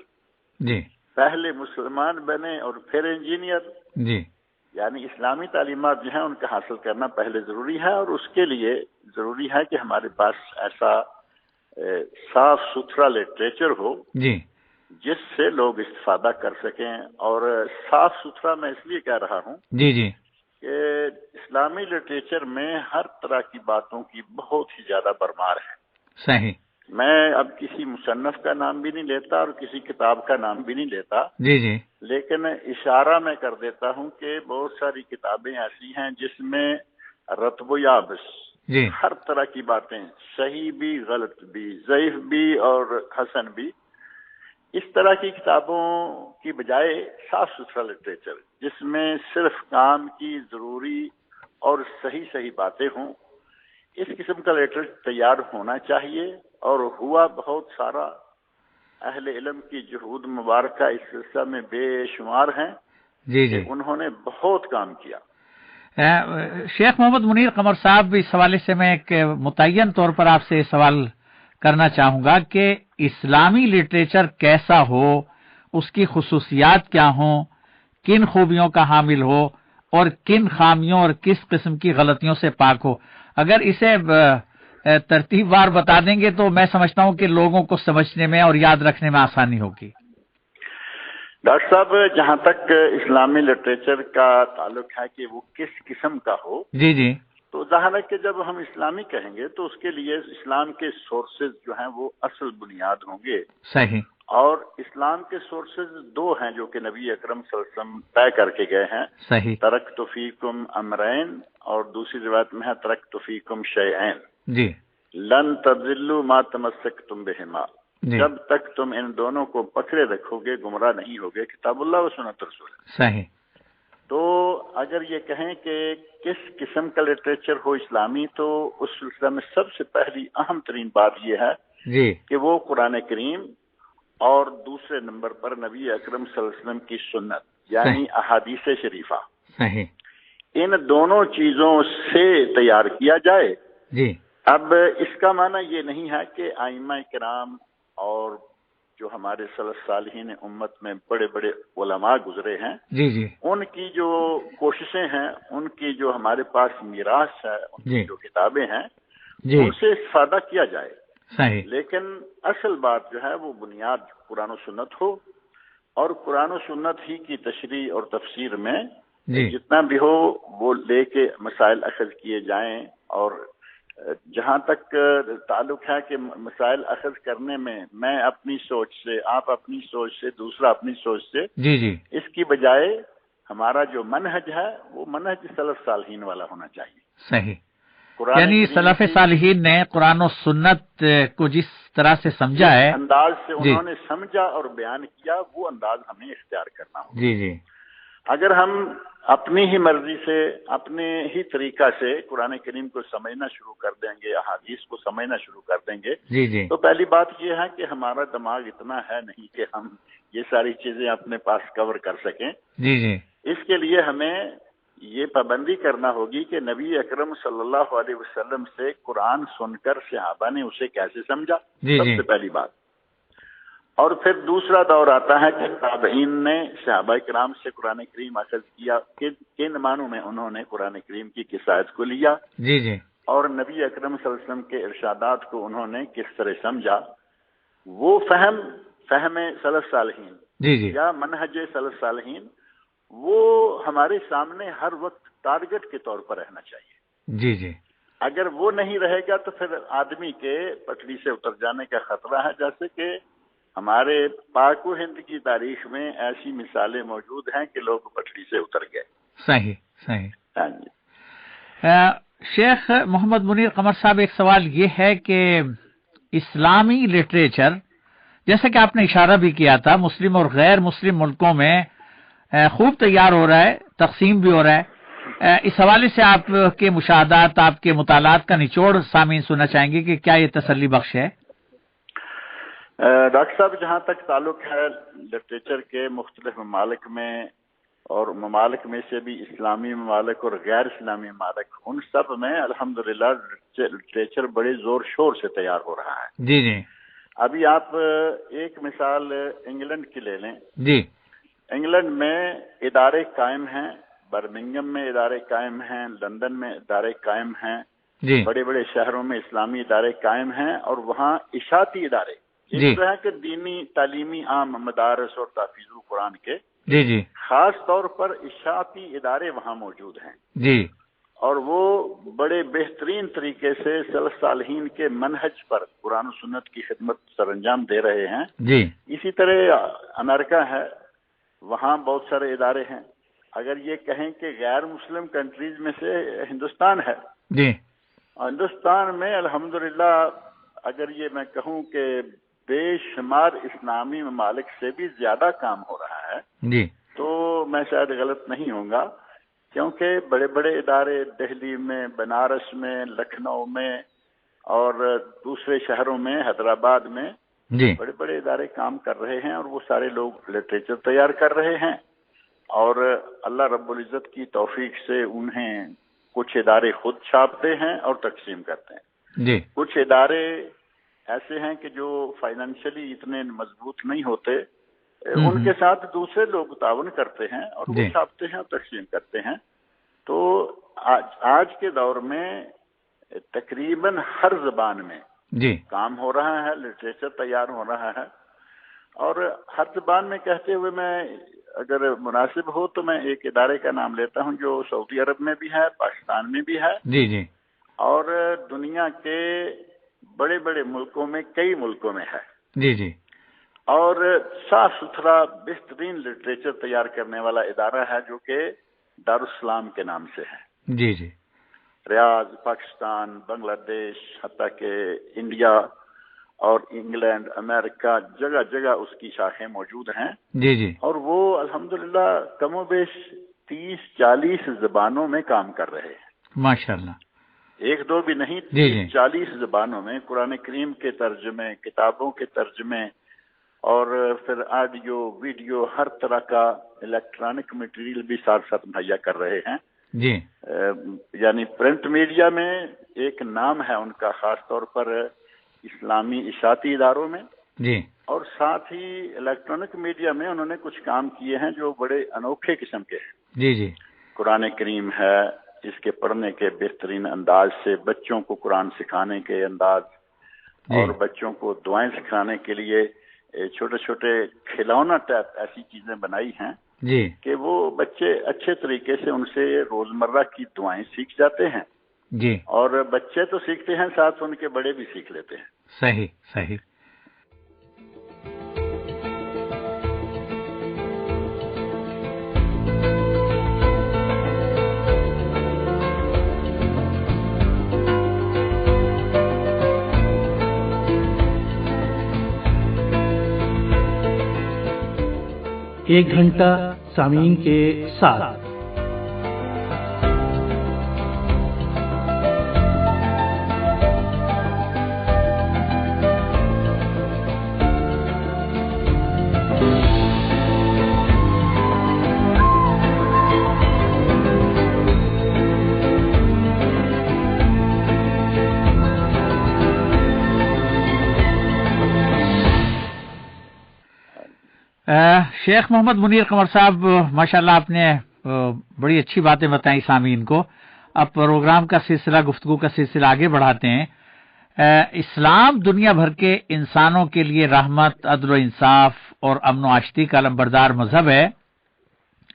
جی پہلے مسلمان بنیں اور پھر انجینئر، جی یعنی اسلامی تعلیمات جو ہیں ان کا حاصل کرنا پہلے ضروری ہے، اور اس کے لیے ضروری ہے کہ ہمارے پاس ایسا صاف ستھرا لٹریچر ہو جی جس سے لوگ استفادہ کر سکیں۔ اور صاف ستھرا میں اس لیے کہہ رہا ہوں جی جی کہ اسلامی لٹریچر میں ہر طرح کی باتوں کی بہت ہی زیادہ بھرمار ہے۔ صحیح۔ میں اب کسی مصنف کا نام بھی نہیں لیتا اور کسی کتاب کا نام بھی نہیں لیتا، جی جی لیکن اشارہ میں کر دیتا ہوں کہ بہت ساری کتابیں ایسی ہیں جس میں رتب و یابس جی ہر طرح کی باتیں، صحیح بھی غلط بھی ضعیف بھی اور حسن بھی، اس طرح کی کتابوں کی بجائے صاف ستھرا لٹریچر جس میں صرف کام کی ضروری اور صحیح باتیں ہوں، اس قسم کا لٹریچر تیار ہونا چاہیے، اور ہوا بہت سارا۔ اہل علم کی جہود مبارکہ اس سلسلہ میں بے شمار ہیں جی کہ جی انہوں نے بہت کام کیا۔ شیخ محمد منیر قمر صاحب، اس حوالے سے میں ایک متعین طور پر آپ سے سوال کرنا چاہوں گا کہ اسلامی لٹریچر کیسا ہو، اس کی خصوصیات کیا ہوں، کن خوبیوں کا حامل ہو اور کن خامیوں اور کس قسم کی غلطیوں سے پاک ہو؟ اگر اسے ترتیب وار بتا دیں گے تو میں سمجھتا ہوں کہ لوگوں کو سمجھنے میں اور یاد رکھنے میں آسانی ہوگی۔ ڈاکٹر صاحب، جہاں تک اسلامی لٹریچر کا تعلق ہے کہ وہ کس قسم کا ہو، جی جی تو ظاہر ہے کہ جب ہم اسلامی کہیں گے تو اس کے لیے اسلام کے سورسز جو ہیں وہ اصل بنیاد ہوں گے، صحیح۔ اور اسلام کے سورسز دو ہیں جو کہ نبی اکرم صلی اللہ علیہ وسلم طے کر کے گئے ہیں، صحیح۔ ترکت فیکم امرین، اور دوسری روایت میں ہے ترکت فیکم شیئین جی لن تضلوا ما تمسکتم بہما، جی جب تک تم ان دونوں کو پکڑے رکھو گے گمراہ نہیں ہوگے، کتاب اللہ و سنت رسول۔ صحیح۔ تو اگر یہ کہیں کہ کس قسم کا لٹریچر ہو اسلامی، تو اس سلسلہ میں سب سے پہلی اہم ترین بات یہ ہے جی کہ وہ قرآن کریم، اور دوسرے نمبر پر نبی اکرم صلی اللہ علیہ وسلم کی سنت یعنی احادیث شریفہ، صحیح۔ ان دونوں چیزوں سے تیار کیا جائے۔ جی اب اس کا معنی یہ نہیں ہے کہ ائمہ کرام اور جو ہمارے سلف صالحین امت میں بڑے بڑے علماء گزرے ہیں، جی جی ان کی جو کوششیں ہیں، ان کی جو ہمارے پاس میراث ہے، ان کی جی جو کتابیں ہیں، جی ان سے استفادہ کیا جائے، صحیح۔ لیکن اصل بات جو ہے وہ بنیاد قرآن و سنت ہو، اور قرآن و سنت ہی کی تشریح اور تفسیر میں جی جتنا بھی ہو وہ لے کے مسائل اخذ کیے جائیں۔ اور جہاں تک تعلق ہے کہ مسائل اخذ کرنے میں اپنی سوچ سے، آپ اپنی سوچ سے، دوسرا اپنی سوچ سے، جی جی اس کی بجائے ہمارا جو منہج ہے وہ منہج سلف صالحین والا ہونا چاہیے۔ صحیح۔ قرآن یعنی کریم سلف کی صالحین نے قرآن و سنت کو جس طرح سے سمجھا ہے، انداز سے جی انہوں نے سمجھا اور بیان کیا، وہ انداز ہمیں اختیار کرنا ہوگا۔ جی جی اگر ہم اپنی ہی مرضی سے، اپنے ہی طریقہ سے قرآن کریم کو سمجھنا شروع کر دیں گے، احادیث کو سمجھنا شروع کر دیں گے، جی جی تو پہلی بات یہ ہے کہ ہمارا دماغ اتنا ہے نہیں کہ ہم یہ ساری چیزیں اپنے پاس کور کر سکیں۔ جی جی اس کے لیے ہمیں یہ پابندی کرنا ہوگی کہ نبی اکرم صلی اللہ علیہ وسلم سے قرآن سن کر صحابہ نے اسے کیسے سمجھا، سب سے پہلی بات۔ اور پھر دوسرا دور آتا ہے کہ تابعین نے صحابہ کرام سے قرآن کریم اخذ کیا، کن معنوں میں انہوں نے قرآن کریم کی کفایت کو لیا، اور نبی اکرم صلی اللہ علیہ وسلم کے ارشادات کو انہوں نے کس طرح سمجھا۔ وہ فہم سلف صالحین یا منہج سلف صالحین وہ ہمارے سامنے ہر وقت ٹارگٹ کے طور پر رہنا چاہیے۔ اگر وہ نہیں رہے گا تو پھر آدمی کے پٹری سے اتر جانے کا خطرہ ہے، جیسے کہ ہمارے پاک و ہند کی تاریخ میں ایسی مثالیں موجود ہیں کہ لوگ پٹری سے اتر گئے۔ صحیح۔ ہاں جی۔ شیخ محمد منیر قمر صاحب، ایک سوال یہ ہے کہ اسلامی لٹریچر، جیسا کہ آپ نے اشارہ بھی کیا تھا، مسلم اور غیر مسلم ملکوں میں خوب تیار ہو رہا ہے، تقسیم بھی ہو رہا ہے۔ اس حوالے سے آپ کے مشاہدات، آپ کے مطالعات کا نچوڑ سامعین سننا چاہیں گے کہ کیا یہ تسلی بخش ہے؟ ڈاکٹر صاحب، جہاں تک تعلق ہے لٹریچر کے مختلف ممالک میں، اور ممالک میں سے بھی اسلامی ممالک اور غیر اسلامی ممالک، ان سب میں الحمدللہ لٹریچر بڑے زور شور سے تیار ہو رہا ہے۔ جی۔ ابھی آپ ایک مثال انگلینڈ کی لے لیں۔ انگلینڈ میں ادارے قائم ہیں، برمنگم میں ادارے قائم ہیں، لندن میں ادارے قائم ہیں، بڑے بڑے شہروں میں اسلامی ادارے قائم ہیں، اور وہاں اشاعتی ادارے، اس طرح کے دینی تعلیمی عام مدارس اور تحفیظ قرآن کے خاص طور پر اشاعتی ادارے وہاں موجود ہیں، اور وہ بڑے بہترین طریقے سے سلف صالحین کے منہج پر قرآن و سنت کی خدمت سر انجام دے رہے ہیں۔ اسی طرح امریکہ ہے، وہاں بہت سارے ادارے ہیں۔ اگر یہ کہیں کہ غیر مسلم کنٹریز میں سے ہندوستان ہے، ہندوستان میں الحمدللہ اگر یہ میں کہوں کہ بے شمار اسلامی ممالک سے بھی زیادہ کام ہو رہا ہے، تو میں شاید غلط نہیں ہوں گا، کیونکہ بڑے بڑے ادارے دہلی میں، بنارس میں، لکھنؤ میں اور دوسرے شہروں میں، حیدرآباد میں بڑے بڑے ادارے کام کر رہے ہیں، اور وہ سارے لوگ لٹریچر تیار کر رہے ہیں، اور اللہ رب العزت کی توفیق سے انہیں کچھ ادارے خود چھاپتے ہیں اور تقسیم کرتے ہیں۔ کچھ ادارے ایسے ہیں کہ جو فائنینشلی اتنے مضبوط نہیں ہوتے، ان کے ساتھ دوسرے لوگ تعاون کرتے ہیں اور وہ چھاپتے ہیں اور تقسیم کرتے ہیں۔ تو آج کے دور میں تقریباً ہر زبان میں کام ہو رہا ہے، لٹریچر تیار ہو رہا ہے، اور ہر زبان میں کہتے ہوئے میں اگر مناسب ہو تو میں ایک ادارے کا نام لیتا ہوں جو سعودی عرب میں بھی ہے، پاکستان میں بھی ہے، اور دنیا کے بڑے بڑے ملکوں میں، کئی ملکوں میں ہے، اور صاف ستھرا بہترین لٹریچر تیار کرنے والا ادارہ ہے جو کہ دارالسلام کے نام سے ہے۔ ریاض، پاکستان، بنگلہ دیش، حتیٰ کہ انڈیا اور انگلینڈ، امریکہ، جگہ جگہ اس کی شاخیں موجود ہیں، اور وہ الحمدللہ کم و بیش 30-40 زبانوں میں کام کر رہے ہیں۔ ماشاءاللہ، ایک دو بھی نہیں، 30-40 زبانوں میں قرآن کریم کے ترجمے، کتابوں کے ترجمے، اور پھر آڈیو، ویڈیو، ہر طرح کا الیکٹرانک مٹیریل بھی ساتھ ساتھ مہیا کر رہے ہیں۔ یعنی پرنٹ میڈیا میں ایک نام ہے ان کا، خاص طور پر اسلامی اشاعتی اداروں میں، اور ساتھ ہی الیکٹرانک میڈیا میں انہوں نے کچھ کام کیے ہیں جو بڑے انوکھے قسم کے ہیں۔ قرآن کریم ہے، اس کے پڑھنے کے بہترین انداز سے، بچوں کو قرآن سکھانے کے انداز، اور بچوں کو دعائیں سکھانے کے لیے چھوٹے چھوٹے کھلونا ٹائپ ایسی چیزیں بنائی ہیں کہ وہ بچے اچھے طریقے سے ان سے روزمرہ کی دعائیں سیکھ جاتے ہیں، اور بچے تو سیکھتے ہیں، ساتھ ان کے بڑے بھی سیکھ لیتے ہیں۔ صحیح۔ ایک گھنٹہ سامعین کے ساتھ۔ شیخ محمد منیر قمر صاحب، ماشاءاللہ آپ نے بڑی اچھی باتیں بتائیں سامعین کو. اب پروگرام کا سلسلہ، گفتگو کا سلسلہ آگے بڑھاتے ہیں. اسلام دنیا بھر کے انسانوں کے لیے رحمت، عدل و انصاف اور امن و آشتی کا علمبردار مذہب ہے.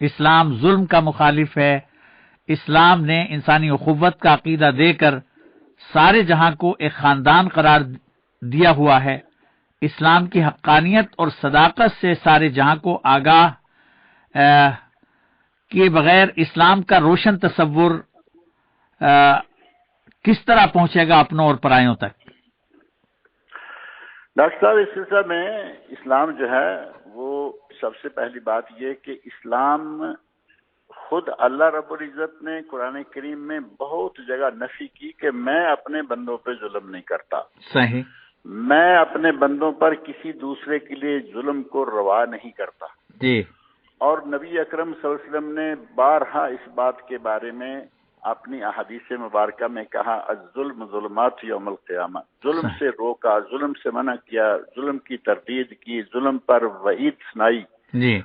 اسلام ظلم کا مخالف ہے. اسلام نے انسانی اخوت کا عقیدہ دے کر سارے جہاں کو ایک خاندان قرار دیا ہوا ہے. اسلام کی حقانیت اور صداقت سے سارے جہاں کو آگاہ کیے بغیر اسلام کا روشن تصور کس طرح پہنچے گا اپنوں اور پرایوں تک؟ ڈاکٹر صاحب، اس سلسلے میں اسلام جو ہے وہ سب سے پہلی بات یہ کہ اسلام خود اللہ رب العزت نے قرآن کریم میں بہت جگہ نفی کی کہ میں اپنے بندوں پہ ظلم نہیں کرتا. صحیح. میں اپنے بندوں پر کسی دوسرے کے لیے ظلم کو روا نہیں کرتا. جی. اور نبی اکرم صلی اللہ علیہ وسلم نے بارہا اس بات کے بارے میں اپنی احادیث مبارکہ میں کہا، الظلم ظلمات یوم القیامہ. ظلم سے روکا، ظلم سے منع کیا، ظلم کی تردید کی، ظلم پر وعید سنائی. جی.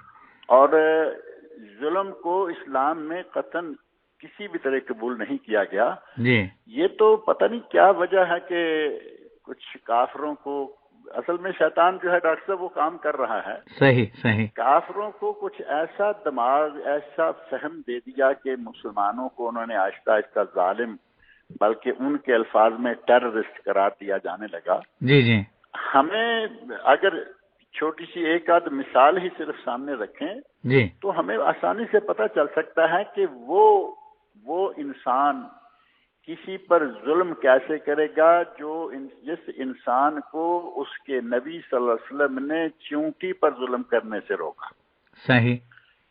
اور ظلم کو اسلام میں قطعاً کسی بھی طرح قبول نہیں کیا گیا. جی. یہ تو پتہ نہیں کیا وجہ ہے کہ کچھ کافروں کو، اصل میں شیطان جو ہے ڈاکٹر صاحب وہ کام کر رہا ہے. صحیح صحیح. کافروں کو کچھ ایسا دماغ، ایسا فہم دے دیا کہ مسلمانوں کو انہوں نے آہستہ آہستہ ظالم، بلکہ ان کے الفاظ میں ٹیررسٹ قرار دیا جانے لگا. جی جی. ہمیں اگر چھوٹی سی ایک آدھ مثال ہی صرف سامنے رکھیں جی تو ہمیں آسانی سے پتہ چل سکتا ہے کہ وہ انسان کسی پر ظلم کیسے کرے گا جس انسان کو اس کے نبی صلی اللہ علیہ وسلم نے چیونٹی پر ظلم کرنے سے روکا. صحیح.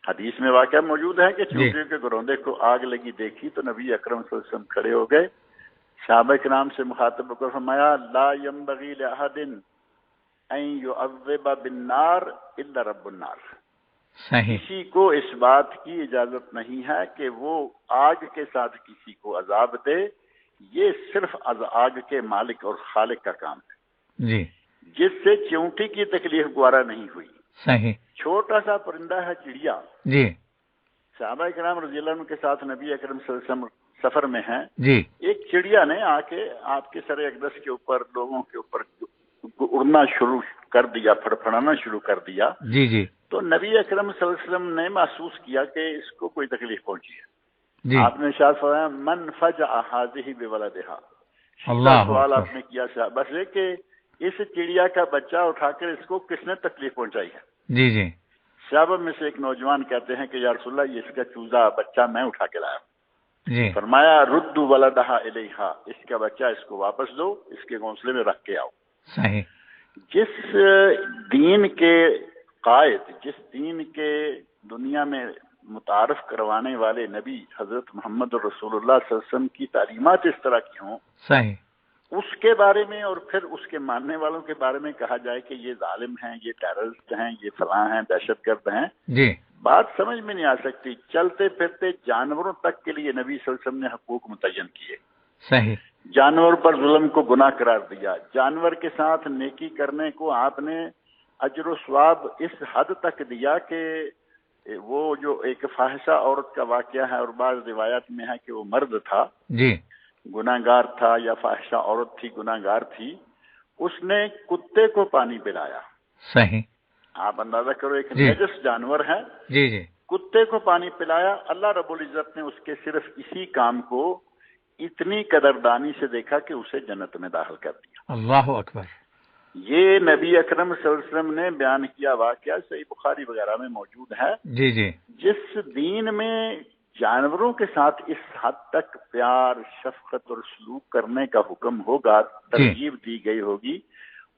حدیث میں واقعہ موجود ہے کہ چیونٹی کے گروندے کو آگ لگی دیکھی تو نبی اکرم صلی اللہ علیہ وسلم کھڑے ہو گئے، صحابہ کرام سے مخاطب ہو کر فرمایا، لا ينبغي لأحد ان يعذب بالنار الا رب النار. صحیح. کسی کو اس بات کی اجازت نہیں ہے کہ وہ آگ کے ساتھ کسی کو عذاب دے، یہ صرف آگ کے مالک اور خالق کا کام ہے. جی. جس سے چیونٹی کی تکلیف گوارا نہیں ہوئی. صحیح. چھوٹا سا پرندہ ہے چڑیا. جی. صحابہ کرام رضی اللہ عنہ کے ساتھ نبی اکرم صلی اللہ علیہ وسلم سفر میں ہیں. جی. ایک چڑیا نے آ کے آپ کے سر اقدس کے اوپر، لوگوں کے اوپر اڑنا شروع کر دیا، پھڑپھڑانا شروع کر دیا. جی جی. تو نبی اکرم صلی اللہ علیہ وسلم نے محسوس کیا کہ اس کو کوئی تکلیف پہنچی ہے. جی. آپ نے ارشاد فرمایا، من فجع هذه بولدها. اللہ سوال آپ نے کیا صاحب، بس یہ کہ اس چڑیا کا بچہ اٹھا کر اس کو کس نے تکلیف پہنچائی ہے؟ جی جی. صحابہ میں سے ایک نوجوان کہتے ہیں کہ یا رسول اللہ، یہ اس کا چوزا بچہ میں اٹھا کے لایا. جی. فرمایا، ردوا ولدها الیہا، اس کا بچہ اس کو واپس دو، اس کے گھونسلے میں رکھ کے آؤ. صحیح. جس دین کے قائد، جس دین کے دنیا میں متعارف کروانے والے نبی حضرت محمد رسول اللہ صلی اللہ علیہ وسلم کی تعلیمات اس طرح کی ہوں، صحیح، اس کے بارے میں اور پھر اس کے ماننے والوں کے بارے میں کہا جائے کہ یہ ظالم ہیں، یہ ٹیررسٹ ہیں، یہ فلاں ہیں، دہشت گرد ہیں، جی، بات سمجھ میں نہیں آ سکتی. چلتے پھرتے جانوروں تک کے لیے نبی صلی اللہ علیہ وسلم نے حقوق متعین کیے. صحیح. جانور پر ظلم کو گناہ قرار دیا. جانور کے ساتھ نیکی کرنے کو آپ نے اجر و ثواب اس حد تک دیا کہ وہ جو ایک فاحشہ عورت کا واقعہ ہے اور بعض روایات میں ہے کہ وہ مرد تھا، جی، گناہگار تھا یا فاحشہ عورت تھی، گناہگار تھی، اس نے کتے کو پانی پلایا. صحیح. آپ اندازہ کرو، ایک نجس جانور ہے، جی جی، کتے کو پانی پلایا. اللہ رب العزت نے اس کے صرف اسی کام کو اتنی قدردانی سے دیکھا کہ اسے جنت میں داخل کر دیا. اللہ اکبر. یہ نبی اکرم صلی اللہ علیہ وسلم نے بیان کیا واقعہ صحیح بخاری وغیرہ میں موجود ہے. جی جی. جس دین میں جانوروں کے ساتھ اس حد تک پیار، شفقت اور سلوک کرنے کا حکم ہوگا، ترغیب دی گئی ہوگی،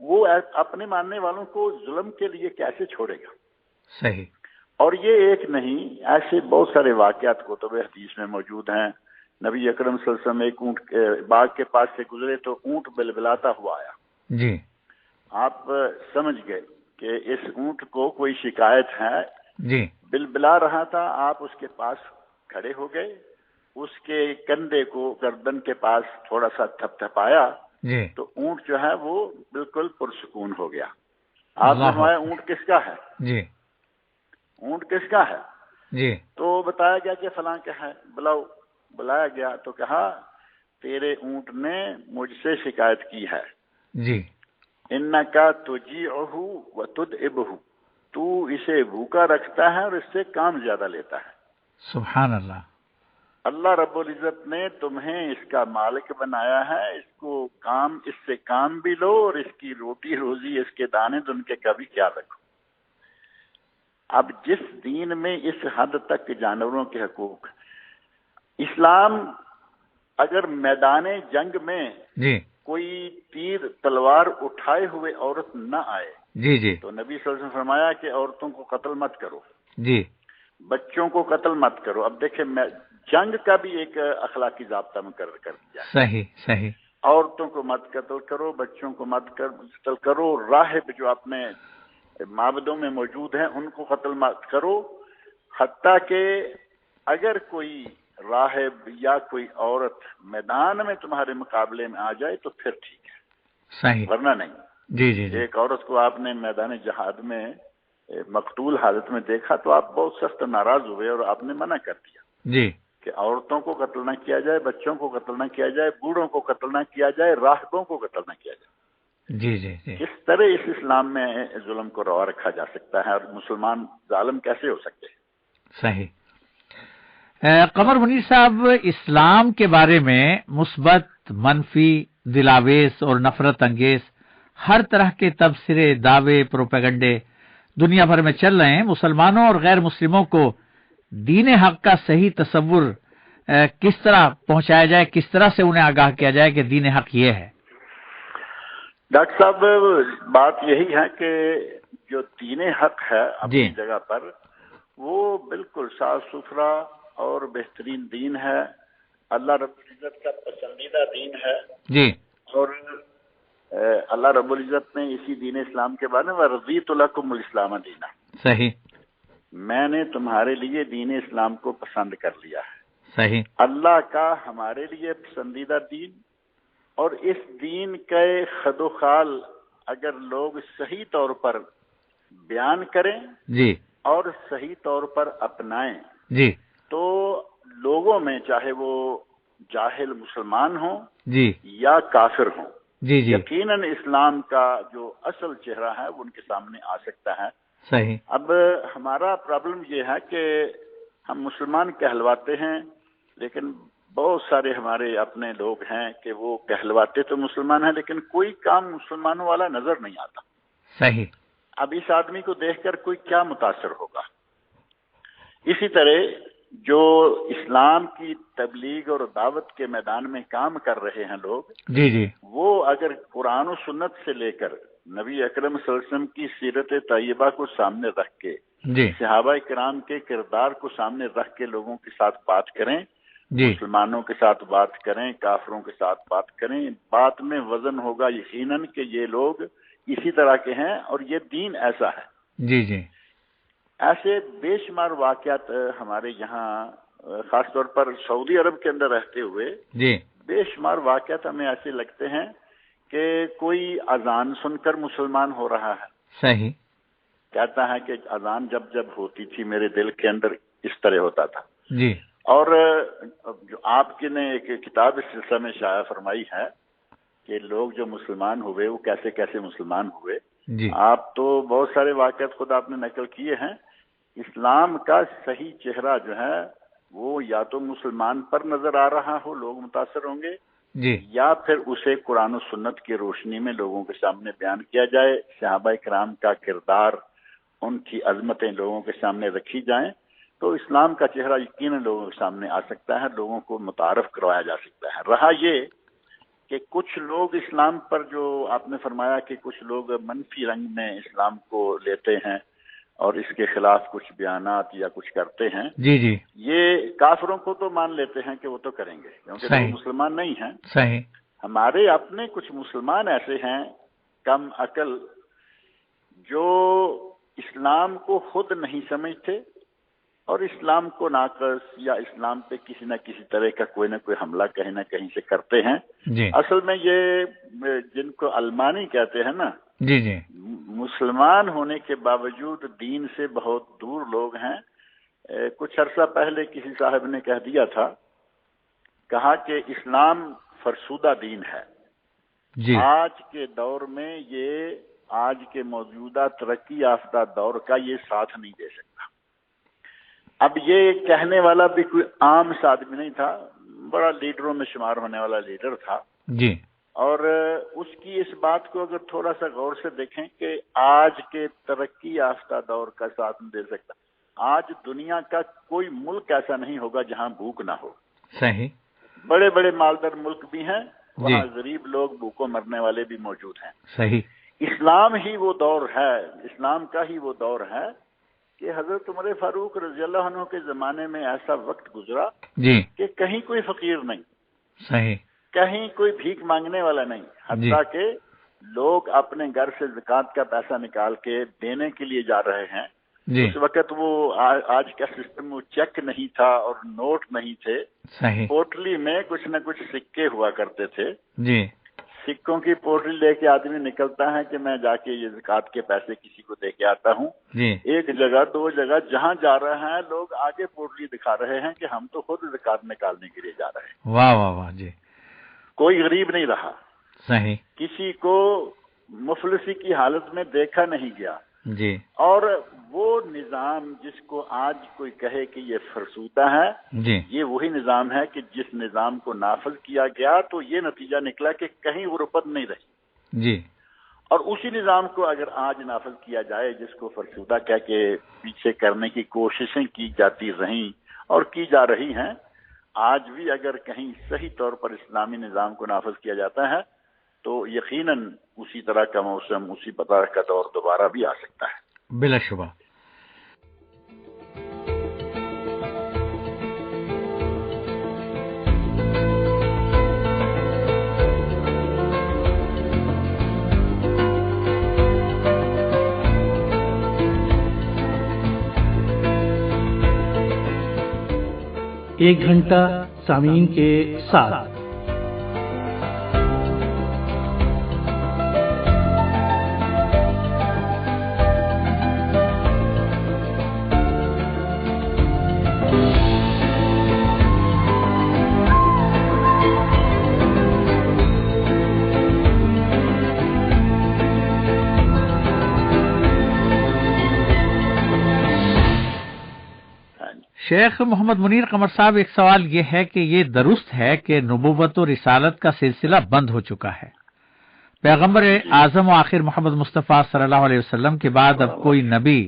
وہ اپنے ماننے والوں کو ظلم کے لیے کیسے چھوڑے گا؟ صحیح. اور یہ ایک نہیں، ایسے بہت سارے واقعات کتب حدیث میں موجود ہیں. نبی اکرم صلی اللہ علیہ وسلم ایک اونٹ باغ کے پاس سے گزرے تو اونٹ بلبلاتا ہوا آیا. جی. آپ سمجھ گئے کہ اس اونٹ کو کوئی شکایت ہے. جی. بلبلا رہا تھا. آپ اس کے پاس کھڑے ہو گئے، اس کے کندھے کو گردن کے پاس تھوڑا سا تھپ تھپایا. جی. تو اونٹ جو ہے وہ بالکل پرسکون ہو گیا. آپ نے فرمایا اونٹ کس کا ہے؟ جی. اونٹ کس کا ہے؟ جی تو بتایا گیا کہ فلاں کا ہے، بلایا گیا تو کہا تیرے اونٹ نے مجھ سے شکایت کی ہے، جی انکا تجیعہ وتدعبہ، تو اسے بھوکا رکھتا ہے اور اس سے کام زیادہ لیتا ہے۔ سبحان اللہ۔ اللہ رب العزت نے تمہیں اس کا مالک بنایا ہے، اس سے کام بھی لو اور اس کی روٹی روزی، اس کے دانے دن کے کبھی خیال رکھو۔ اب جس دین میں اس حد تک جانوروں کے حقوق، اسلام اگر میدان جنگ میں جی کوئی تیر تلوار اٹھائے ہوئے عورت نہ آئے جی جی تو نبی صلی اللہ علیہ وسلم نے فرمایا کہ عورتوں کو قتل مت کرو، جی بچوں کو قتل مت کرو۔ اب دیکھیں جنگ کا بھی ایک اخلاقی ضابطہ مقرر کر دیا ہے، صحیح صحیح۔ عورتوں کو مت قتل کرو، بچوں کو مت قتل کرو، راہب جو اپنے معبدوں میں موجود ہیں ان کو قتل مت کرو، حتیٰ کہ اگر کوئی راہب یا کوئی عورت میدان میں تمہارے مقابلے میں آ جائے تو پھر ٹھیک ہے، صحیح، ورنہ نہیں۔ جی جی جی ایک عورت کو آپ نے میدان جہاد میں مقتول حالت میں دیکھا تو آپ بہت سخت ناراض ہوئے اور آپ نے منع کر دیا جی کہ عورتوں کو قتل نہ کیا جائے، بچوں کو قتل نہ کیا جائے، بوڑھوں کو قتل نہ کیا جائے، راہبوں کو قتل نہ کیا جائے۔ جی جی جی کس طرح اس اسلام میں ظلم کو روا رکھا جا سکتا ہے اور مسلمان ظالم کیسے ہو سکتے ہیں؟ صحیح۔ قمر منیر صاحب، اسلام کے بارے میں مثبت، منفی، دلاویز اور نفرت انگیز ہر طرح کے تبصرے، دعوے، پروپیگنڈے دنیا بھر میں چل رہے ہیں۔ مسلمانوں اور غیر مسلموں کو دین حق کا صحیح تصور کس طرح پہنچایا جائے، کس طرح سے انہیں آگاہ کیا جائے کہ دین حق یہ ہے؟ ڈاکٹر صاحب، بات یہی ہے کہ جو دین حق ہے اپنی جگہ پر وہ بالکل صاف ستھرا اور بہترین دین ہے، اللہ رب العزت کا پسندیدہ دین ہے۔ جی، اور اللہ رب العزت نے اسی دین اسلام کے بارے میں رضیت لکم الاسلام دینا، صحیح، میں نے تمہارے لیے دین اسلام کو پسند کر لیا ہے۔ صحیح، اللہ کا ہمارے لیے پسندیدہ دین، اور اس دین کے خد و خال اگر لوگ صحیح طور پر بیان کریں جی اور صحیح طور پر اپنائیں جی تو لوگوں میں، چاہے وہ جاہل مسلمان ہوں جی یا کافر ہوں، جی جی یقیناً اسلام کا جو اصل چہرہ ہے وہ ان کے سامنے آ سکتا ہے۔ صحیح، اب ہمارا پرابلم یہ ہے کہ ہم مسلمان کہلواتے ہیں، لیکن بہت سارے ہمارے اپنے لوگ ہیں کہ وہ کہلواتے تو مسلمان ہیں لیکن کوئی کام مسلمانوں والا نظر نہیں آتا۔ صحیح، اب اس آدمی کو دیکھ کر کوئی کیا متاثر ہوگا؟ اسی طرح جو اسلام کی تبلیغ اور دعوت کے میدان میں کام کر رہے ہیں لوگ، جی جی وہ اگر قرآن و سنت سے لے کر نبی اکرم صلی اللہ علیہ وسلم کی سیرت طیبہ کو سامنے رکھ کے، جی صحابہ کرام کے کردار کو سامنے رکھ کے لوگوں کے ساتھ بات کریں، جی مسلمانوں کے ساتھ بات کریں، کافروں کے ساتھ بات کریں، بات میں وزن ہوگا یقیناً کہ یہ لوگ اسی طرح کے ہیں اور یہ دین ایسا ہے۔ جی جی ایسے بے شمار واقعات ہمارے یہاں، خاص طور پر سعودی عرب کے اندر رہتے ہوئے جی بے شمار واقعات ہمیں ایسے لگتے ہیں کہ کوئی اذان سن کر مسلمان ہو رہا ہے، صحیح، کہتا ہے کہ اذان جب جب ہوتی تھی میرے دل کے اندر اس طرح ہوتا تھا۔ جی اور جو آپ کے نے ایک کتاب اس سلسلے میں شائع فرمائی ہے کہ لوگ جو مسلمان ہوئے وہ کیسے کیسے مسلمان ہوئے، جی آپ تو بہت سارے واقعات خود آپ نے نقل کیے ہیں۔ اسلام کا صحیح چہرہ جو ہے وہ یا تو مسلمان پر نظر آ رہا ہو، لوگ متاثر ہوں گے، جی یا پھر اسے قرآن و سنت کی روشنی میں لوگوں کے سامنے بیان کیا جائے، صحابہ کرام کا کردار، ان کی عظمتیں لوگوں کے سامنے رکھی جائیں، تو اسلام کا چہرہ یقیناً لوگوں کے سامنے آ سکتا ہے، لوگوں کو متعارف کروایا جا سکتا ہے۔ رہا یہ کہ کچھ لوگ اسلام پر، جو آپ نے فرمایا کہ کچھ لوگ منفی رنگ میں اسلام کو لیتے ہیں اور اس کے خلاف کچھ بیانات یا کچھ کرتے ہیں، جی جی یہ کافروں کو تو مان لیتے ہیں کہ وہ تو کریں گے کیونکہ وہ صحیح، مسلمان نہیں ہیں۔ صحیح، ہمارے اپنے کچھ مسلمان ایسے ہیں کم عقل، جو اسلام کو خود نہیں سمجھتے اور اسلام کو ناقص یا اسلام پہ کسی نہ کسی طرح کا کوئی نہ کوئی حملہ کہیں نہ کہیں سے کرتے ہیں۔ جی اصل میں یہ جن کو علمانی کہتے ہیں نا، جی جی مسلمان ہونے کے باوجود دین سے بہت دور لوگ ہیں. کچھ عرصہ پہلے کسی صاحب نے کہہ دیا تھا، کہا کہ اسلام فرسودہ دین ہے. جی آج کے دور میں یہ آج کے موجودہ ترقی یافتہ دور کا یہ ساتھ نہیں دے سکتا. اب یہ کہنے والا بھی کوئی عام سا آدمی نہیں تھا، بڑا لیڈروں میں شمار ہونے والا لیڈر تھا. جی اور اس کی اس بات کو اگر تھوڑا سا غور سے دیکھیں کہ آج کے ترقی یافتہ دور کا ساتھ نہیں دے سکتا. آج دنیا کا کوئی ملک ایسا نہیں ہوگا جہاں بھوک نہ ہو. صحیح. بڑے بڑے مالدار ملک بھی ہیں، وہاں غریب لوگ بھوکوں مرنے والے بھی موجود ہیں. صحیح. اسلام ہی وہ دور ہے، اسلام کا ہی وہ دور ہے کہ حضرت عمر فاروق رضی اللہ عنہ کے زمانے میں ایسا وقت گزرا جی کہ کہیں کوئی فقیر نہیں، صحیح، کہیں کوئی بھیک مانگنے والا نہیں، حتیٰ کہ لوگ اپنے گھر سے زکوٰۃ کا پیسہ نکال کے دینے کے لیے جا رہے ہیں. جی اس وقت وہ آج کا سسٹم، وہ چیک نہیں تھا اور نوٹ نہیں تھے. صحیح. پوٹلی میں کچھ نہ کچھ سکے ہوا کرتے تھے. جی سکوں کی پوٹلی لے کے آدمی نکلتا ہے کہ میں جا کے یہ زکوٰۃ کے پیسے کسی کو دے کے آتا ہوں. جی ایک جگہ دو جگہ جہاں جا رہے ہیں لوگ آگے پوٹلی دکھا رہے ہیں کہ ہم تو خود زکوٰۃ نکالنے کے لیے جا رہے ہیں. واہ واہ واہ. جی کوئی غریب نہیں رہا. صحیح. کسی کو مفلسی کی حالت میں دیکھا نہیں گیا. جی اور وہ نظام جس کو آج کوئی کہے کہ یہ فرسودہ ہے، جی یہ وہی نظام ہے کہ جس نظام کو نافذ کیا گیا تو یہ نتیجہ نکلا کہ کہیں غربت نہیں رہی. جی اور اسی نظام کو اگر آج نافذ کیا جائے جس کو فرسودہ کہہ کے پیچھے کرنے کی کوششیں کی جاتی رہیں اور کی جا رہی ہیں، آج بھی اگر کہیں صحیح طور پر اسلامی نظام کو نافذ کیا جاتا ہے تو یقیناً اسی طرح کا موسم، اسی طرح کا دور دوبارہ بھی آ سکتا ہے. بلا شبہ. ایک گھنٹہ سامعین کے ساتھ. شیخ محمد منیر قمر صاحب، ایک سوال یہ ہے کہ یہ درست ہے کہ نبوت و رسالت کا سلسلہ بند ہو چکا ہے؟ پیغمبر اعظم و آخر محمد مصطفیٰ صلی اللہ علیہ وسلم کے بعد اب کوئی نبی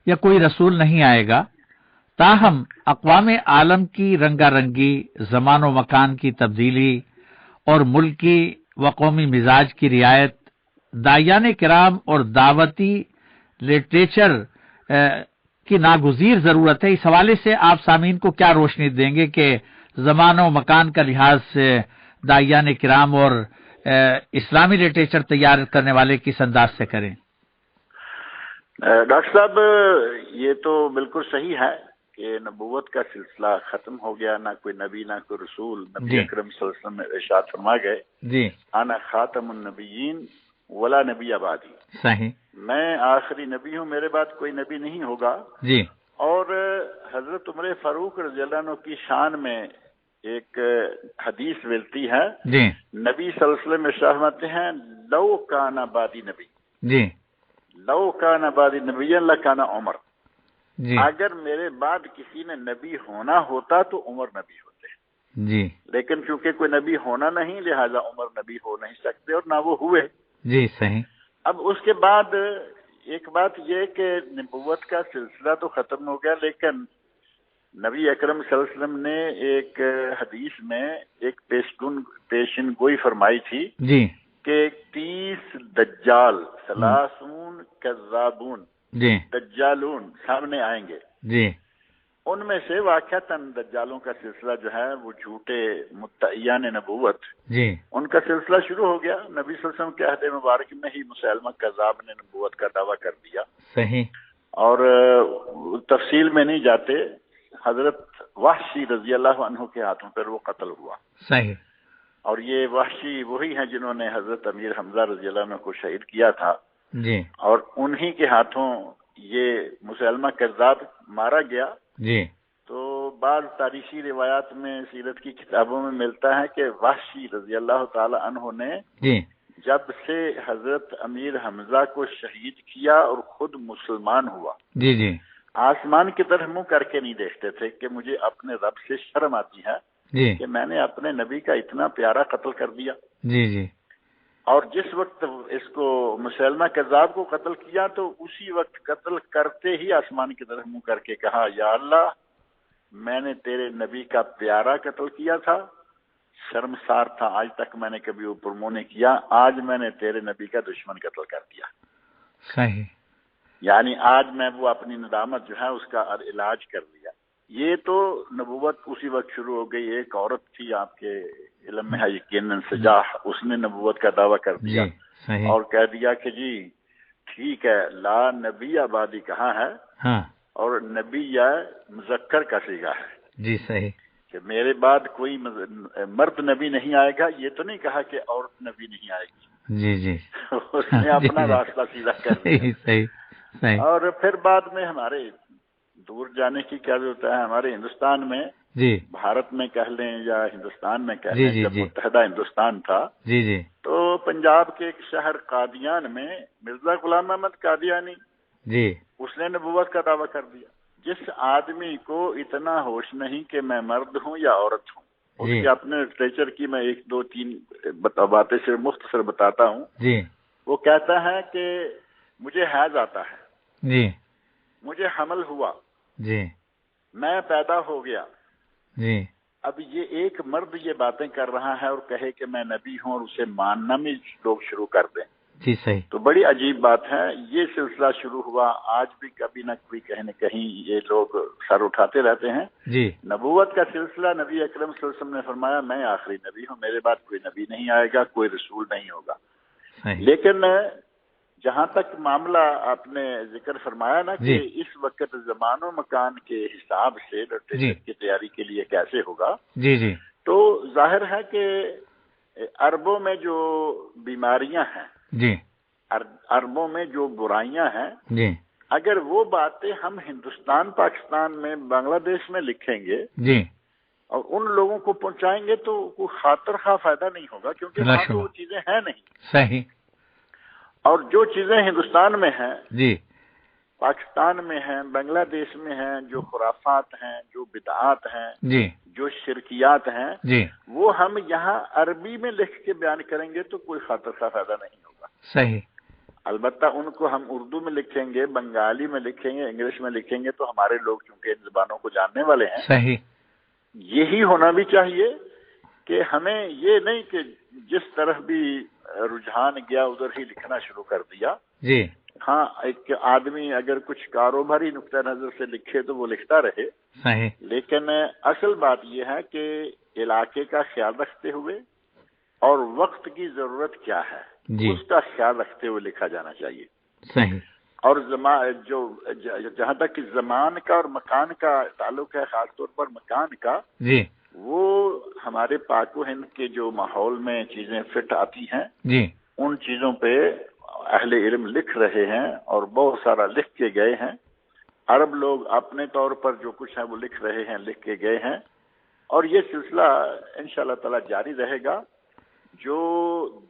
یا کوئی رسول نہیں آئے گا، تاہم اقوام عالم کی رنگا رنگی، زمان و مکان کی تبدیلی اور ملکی و قومی مزاج کی رعایت، داعیان کرام اور دعوتی لٹریچر کی ناگزیر ضرورت ہے. اس حوالے سے آپ سامعین کو کیا روشنی دیں گے کہ زمان و مکان کا لحاظ سے داعیان کرام اور اسلامی لٹریچر تیار کرنے والے کس انداز سے کریں؟ ڈاکٹر صاحب، یہ تو بالکل صحیح ہے کہ نبوت کا سلسلہ ختم ہو گیا، نہ کوئی نبی نہ کوئی رسول. نبی اکرم صلی اللہ علیہ وسلم ارشاد فرما گئے، جی انا خاتم النبیین ولا نبی آبادی. صحیح. میں آخری نبی ہوں، میرے بعد کوئی نبی نہیں ہوگا. جی. اور حضرت عمر فاروق رضی اللہ عنہ کی شان میں ایک حدیث ملتی ہے، جی نبی صلی اللہ علیہ وسلم ارشاد فرماتے ہیں لو کان بعدی نبی، جی لو کان بعدی نبی لکان عمر. جی اگر میرے بعد کسی نے نبی ہونا ہوتا تو عمر نبی ہوتے. جی لیکن چونکہ کوئی نبی ہونا نہیں لہذا عمر نبی ہو نہیں سکتے اور نہ وہ ہوئے. جی صحیح. اب اس کے بعد ایک بات یہ کہ نبوت کا سلسلہ تو ختم ہو گیا، لیکن نبی اکرم صلی اللہ علیہ وسلم نے ایک حدیث میں ایک پیشن گوئی فرمائی تھی، جی کہ 30 دجال، 30 کذابون، جی دجالون سامنے آئیں گے. جی ان میں سے واقعتاً دجالوں کا سلسلہ جو ہے وہ جھوٹے مدعیان نبوت، جی ان کا سلسلہ شروع ہو گیا. نبی صلی اللہ علیہ وسلم کے عہد مبارک میں ہی مسیلمہ کذاب نے نبوت کا دعویٰ کر دیا. صحیح. اور تفصیل میں نہیں جاتے، حضرت وحشی رضی اللہ عنہ کے ہاتھوں پر وہ قتل ہوا. صحیح. اور یہ وحشی وہی ہیں جنہوں نے حضرت امیر حمزہ رضی اللہ عنہ کو شہید کیا تھا. جی اور انہی کے ہاتھوں یہ مسلمہ کذاب مارا گیا. جی تو بعض تاریخی روایات میں سیرت کی کتابوں میں ملتا ہے کہ وحشی رضی اللہ تعالی عنہ نے جی جب سے حضرت امیر حمزہ کو شہید کیا اور خود مسلمان ہوا، جی جی آسمان کی طرف منہ کر کے نہیں دیکھتے تھے کہ مجھے اپنے رب سے شرم آتی ہے جی کہ میں نے اپنے نبی کا اتنا پیارا قتل کر دیا. جی جی اور جس وقت اس کو مسلمہ کذاب کو قتل کیا تو اسی وقت قتل کرتے ہی آسمان کی طرف منہ کر کے کہا، یا اللہ میں نے تیرے نبی کا پیارا قتل کیا تھا، شرمسار تھا، آج تک میں نے کبھی اوپر منہ نہیں کیا، آج میں نے تیرے نبی کا دشمن قتل کر دیا. صحیح. یعنی آج میں وہ اپنی ندامت جو ہے اس کا علاج کر لیا. یہ تو نبوت اسی وقت شروع ہو گئی. ایک عورت تھی آپ کے علم میں ہے یقیناً سجاح، اس نے نبوت کا دعویٰ کر دیا جی صحیح. اور کہہ دیا کہ جی ٹھیک ہے، لا نبی آبادی کہاں ہے ہاں اور نبی یا مذکر کا صیغہ ہے جی صحیح. کہ میرے بعد کوئی مرد نبی نہیں آئے گا. یہ تو نہیں کہا کہ عورت نبی نہیں آئے گی. جی جی اس نے اپنا راستہ سیدھا کر دیا. صحیح صحیح صحیح. اور پھر بعد میں ہمارے دور جانے کی کیا ضرورت ہے، ہمارے ہندوستان میں، جی بھارت میں کہہ لیں یا ہندوستان میں کہہ جی لیں، جی جب جی متحدہ ہندوستان تھا جی جی تو پنجاب کے ایک شہر قادیان میں مرزا غلام احمد قادیانی، جی اس نے نبوت کا دعویٰ کر دیا. جس آدمی کو اتنا ہوش نہیں کہ میں مرد ہوں یا عورت ہوں، اس جی کے اپنے لٹریچر کی میں ایک دو تین باتیں صرف مختصر بتاتا ہوں. جی وہ کہتا ہے کہ مجھے حیض آتا ہے، جی مجھے حمل ہوا، جی میں پیدا ہو گیا. جی اب یہ ایک مرد یہ باتیں کر رہا ہے اور کہے کہ میں نبی ہوں اور اسے ماننا میں لوگ شروع کر دیں جی صحیح. تو بڑی عجیب بات ہے. یہ سلسلہ شروع ہوا، آج بھی کبھی نہ کوئی کہیں نہ کہیں یہ لوگ سر اٹھاتے رہتے ہیں. جی نبوت کا سلسلہ نبی اکرم صلی اللہ علیہ وسلم نے فرمایا میں آخری نبی ہوں، میرے بعد کوئی نبی نہیں آئے گا، کوئی رسول نہیں ہوگا. صحیح. لیکن جہاں تک معاملہ آپ نے ذکر فرمایا نا کہ جی اس وقت زمان و مکان کے حساب سے جی لٹریچر کی تیاری کے لیے کیسے ہوگا، جی جی تو ظاہر ہے کہ عربوں میں جو بیماریاں ہیں، جی عربوں میں جو برائیاں ہیں، جی اگر وہ باتیں ہم ہندوستان پاکستان میں بنگلہ دیش میں لکھیں گے جی اور ان لوگوں کو پہنچائیں گے تو کوئی خاطر خواہ فائدہ نہیں ہوگا، کیونکہ بلا وہاں تو شبہ. وہ چیزیں ہیں نہیں. صحیح. اور جو چیزیں ہندوستان میں ہیں، جی پاکستان میں ہیں، بنگلہ دیش میں ہیں، جو خرافات ہیں، جو بدعات ہیں، جی جو شرکیات ہیں، جی وہ ہم یہاں عربی میں لکھ کے بیان کریں گے تو کوئی خاطر خواہ فائدہ نہیں ہوگا. صحیح. البتہ ان کو ہم اردو میں لکھیں گے، بنگالی میں لکھیں گے، انگلش میں لکھیں گے تو ہمارے لوگ چونکہ ان زبانوں کو جاننے والے ہیں. صحیح. یہی ہونا بھی چاہیے کہ ہمیں یہ نہیں کہ جس طرف بھی رجحان گیا ادھر ہی لکھنا شروع کر دیا. جی ہاں، ایک آدمی اگر کچھ کاروباری نقطہ نظر سے لکھے تو وہ لکھتا رہے، صحیح. لیکن اصل بات یہ ہے کہ علاقے کا خیال رکھتے ہوئے اور وقت کی ضرورت کیا ہے جی اس کا خیال رکھتے ہوئے لکھا جانا چاہیے. صحیح. اور جہاں تک کہ زمان کا اور مکان کا تعلق ہے، خاص طور پر مکان کا، جی وہ ہمارے پاک و ہند کے جو ماحول میں چیزیں فٹ آتی ہیں جی ان چیزوں پہ اہل علم لکھ رہے ہیں اور بہت سارا لکھ کے گئے ہیں. عرب لوگ اپنے طور پر جو کچھ ہے وہ لکھ رہے ہیں، لکھ کے گئے ہیں، اور یہ سلسلہ انشاءاللہ تعالی جاری رہے گا. جو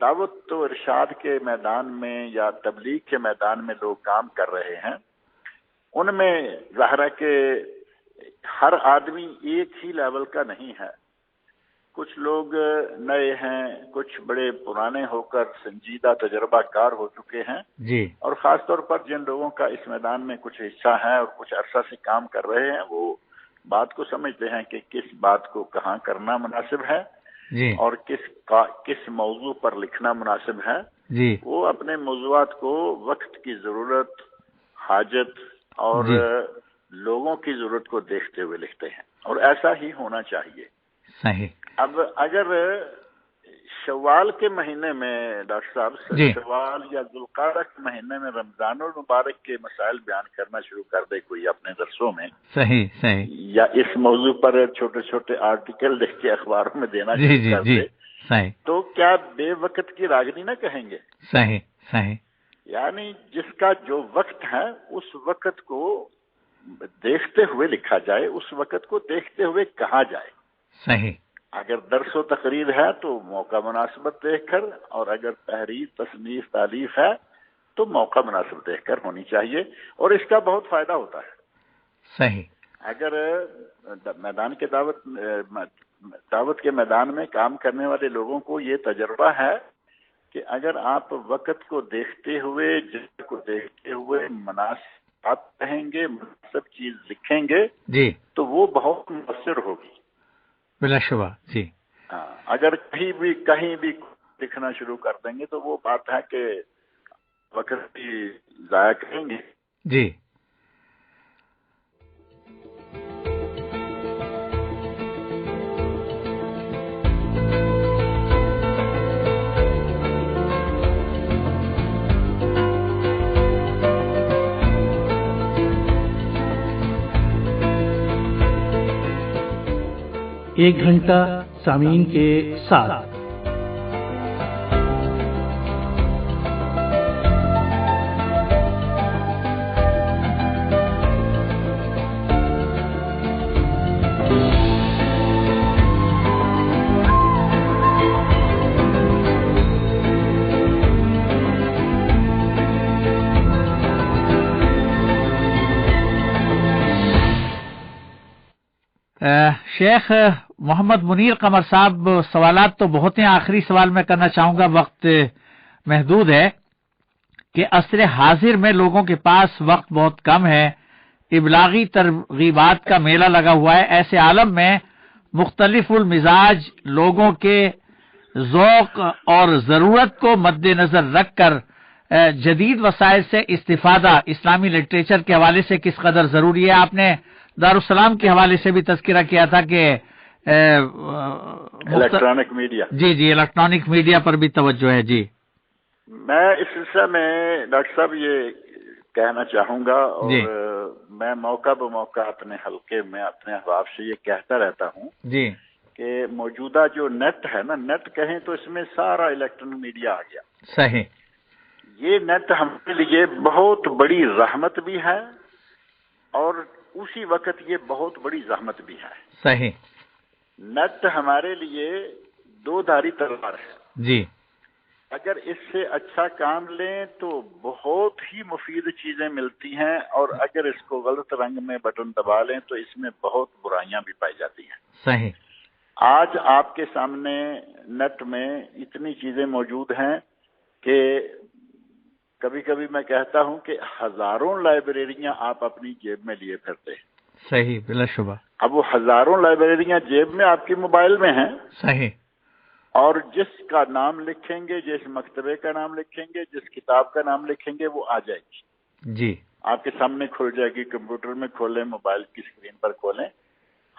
دعوت و ارشاد کے میدان میں یا تبلیغ کے میدان میں لوگ کام کر رہے ہیں، ان میں ظاہر ہے کہ ہر آدمی ایک ہی لیول کا نہیں ہے. کچھ لوگ نئے ہیں، کچھ بڑے پرانے ہو کر سنجیدہ تجربہ کار ہو چکے ہیں، جی اور خاص طور پر جن لوگوں کا اس میدان میں کچھ حصہ ہے اور کچھ عرصہ سے کام کر رہے ہیں، وہ بات کو سمجھتے ہیں کہ کس بات کو کہاں کرنا مناسب ہے جی اور کس موضوع پر لکھنا مناسب ہے. جی وہ اپنے موضوعات کو وقت کی ضرورت، حاجت اور جی لوگوں کی ضرورت کو دیکھتے ہوئے لکھتے ہیں، اور ایسا ہی ہونا چاہیے. صحیح. اب اگر شوال کے مہینے میں ڈاکٹر صاحب جی شوال یا ذوالقعدہ کے مہینے میں رمضان المبارک کے مسائل بیان کرنا شروع کر دے کوئی اپنے درسوں میں، صحیح صحیح. یا اس موضوع پر چھوٹے چھوٹے آرٹیکل لکھ کے اخباروں میں دینا جی شروع جی کر جی دے صحیح تو کیا بے وقت کی راگنی نہ کہیں گے؟ صحیح صحیح. یعنی جس کا جو وقت ہے اس وقت کو دیکھتے ہوئے لکھا جائے، اس وقت کو دیکھتے ہوئے کہا جائے. صحیح. اگر درس و تقریر ہے تو موقع مناسبت دیکھ کر، اور اگر تحریر، تصنیف، تالیف ہے تو موقع مناسب دیکھ کر ہونی چاہیے، اور اس کا بہت فائدہ ہوتا ہے. صحیح. اگر میدان کے دعوت کے میدان میں کام کرنے والے لوگوں کو یہ تجربہ ہے کہ اگر آپ وقت کو دیکھتے ہوئے، جگہ کو دیکھتے ہوئے مناسب بات کہیں گے، مناسب چیز لکھیں گے جی تو وہ بہت مؤثر ہوگی. بلا شبہ. جی. اگر کہیں بھی لکھنا شروع کر دیں گے تو وہ بات ہے کہ وقت بھی ضائع کریں گے. جی. ایک گھنٹہ سامعین کے ساتھ. شیخ محمد منیر قمر صاحب، سوالات تو بہت ہیں. آخری سوال میں کرنا چاہوں گا، وقت محدود ہے، کہ عصر حاضر میں لوگوں کے پاس وقت بہت کم ہے، ابلاغی ترغیبات کا میلہ لگا ہوا ہے. ایسے عالم میں مختلف المزاج لوگوں کے ذوق اور ضرورت کو مد نظر رکھ کر جدید وسائل سے استفادہ اسلامی لٹریچر کے حوالے سے کس قدر ضروری ہے؟ آپ نے دارالسلام کے حوالے سے بھی تذکرہ کیا تھا کہ الیکٹرانک میڈیا. جی الیکٹرانک میڈیا پر بھی توجہ ہے. جی میں اس سلسلے میں ڈاکٹر صاحب یہ کہنا چاہوں گا، اور میں موقع بموقع اپنے حلقے میں اپنے احباب سے یہ کہتا رہتا ہوں جی کہ موجودہ جو نیٹ ہے نا، نیٹ کہیں تو اس میں سارا الیکٹرانک میڈیا آ گیا. صحیح. یہ نیٹ ہمارے لیے بہت بڑی رحمت بھی ہے اور اسی وقت یہ بہت بڑی زحمت بھی ہے. صحیح. نیٹ ہمارے لیے دو دھاری تلوار ہے. جی. اگر اس سے اچھا کام لیں تو بہت ہی مفید چیزیں ملتی ہیں، اور اگر اس کو غلط رنگ میں بٹن دبا لیں تو اس میں بہت برائیاں بھی پائی جاتی ہیں. صحیح. آج آپ کے سامنے نیٹ میں اتنی چیزیں موجود ہیں کہ کبھی کبھی میں کہتا ہوں کہ ہزاروں لائبریریاں آپ اپنی جیب میں لیے پھرتے ہیں. صحیح بلا شبہ. اب وہ ہزاروں لائبریریاں جیب میں آپ کے موبائل میں ہیں. صحیح. اور جس کا نام لکھیں گے، جس مکتبے کا نام لکھیں گے، جس کتاب کا نام لکھیں گے، وہ آ جائے گی. جی. آپ کے سامنے کھل جائے گی. کمپیوٹر میں کھولیں، موبائل کی اسکرین پر کھولیں.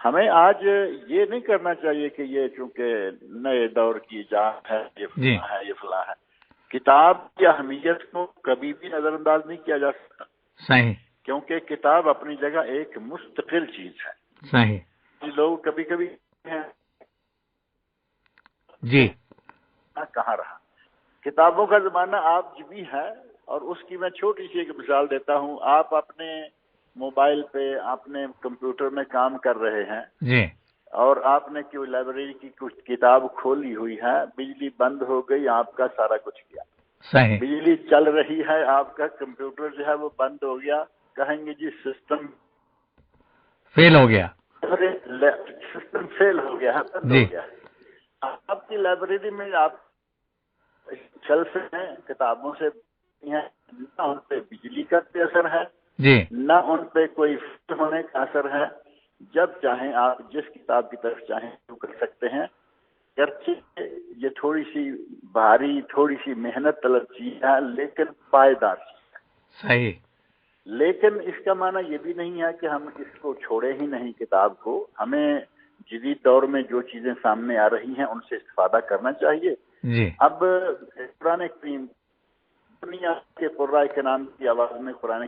ہمیں آج یہ نہیں کرنا چاہیے کہ یہ چونکہ نئے دور کی ایجاد ہے، یہ فلاں ہے، یہ فلاں ہے. کتاب کی اہمیت کو کبھی بھی نظر انداز نہیں کیا جا سکتا. صحیح. کیونکہ کتاب اپنی جگہ ایک مستقل چیز ہے. صحیح. لوگ کبھی کبھی جی کہاں رہا. کتابوں کا زمانہ آج بھی ہے، اور اس کی میں چھوٹی سی ایک مثال دیتا ہوں. آپ اپنے موبائل پہ، اپنے کمپیوٹر میں کام کر رہے ہیں جی، اور آپ نے کوئی لائبریری کی کچھ کتاب کھولی ہوئی ہے، بجلی بند ہو گئی، آپ کا سارا کچھ گیا. صحیح. بجلی چل رہی ہے، آپ کا کمپیوٹر جو ہے وہ بند ہو گیا. کہیں گے جی سسٹم فیل ہو گیا. سسٹم فیل ہو گیا ہے، بند ہو گیا. آپ کی لائبریری میں آپ شیلف ہیں، کتابوں سے نہ ان پہ بجلی کا اثر ہے، جی، نہ ان پہ کوئی فیل ہونے کا اثر ہے. جب چاہیں آپ جس کتاب کی طرف چاہیں شروع کر سکتے ہیں. گرچہ یہ تھوڑی سی بھاری، تھوڑی سی محنت طلب چیز ہے، لیکن پائیدار چیز ہے. صحیح. لیکن اس کا معنی یہ بھی نہیں ہے کہ ہم اس کو چھوڑے ہی نہیں. کتاب کو ہمیں جدید دور میں جو چیزیں سامنے آ رہی ہیں ان سے استفادہ کرنا چاہیے. جی. اب قرآن کریم دنیا کے قرائے کرام کی آواز میں، قرآن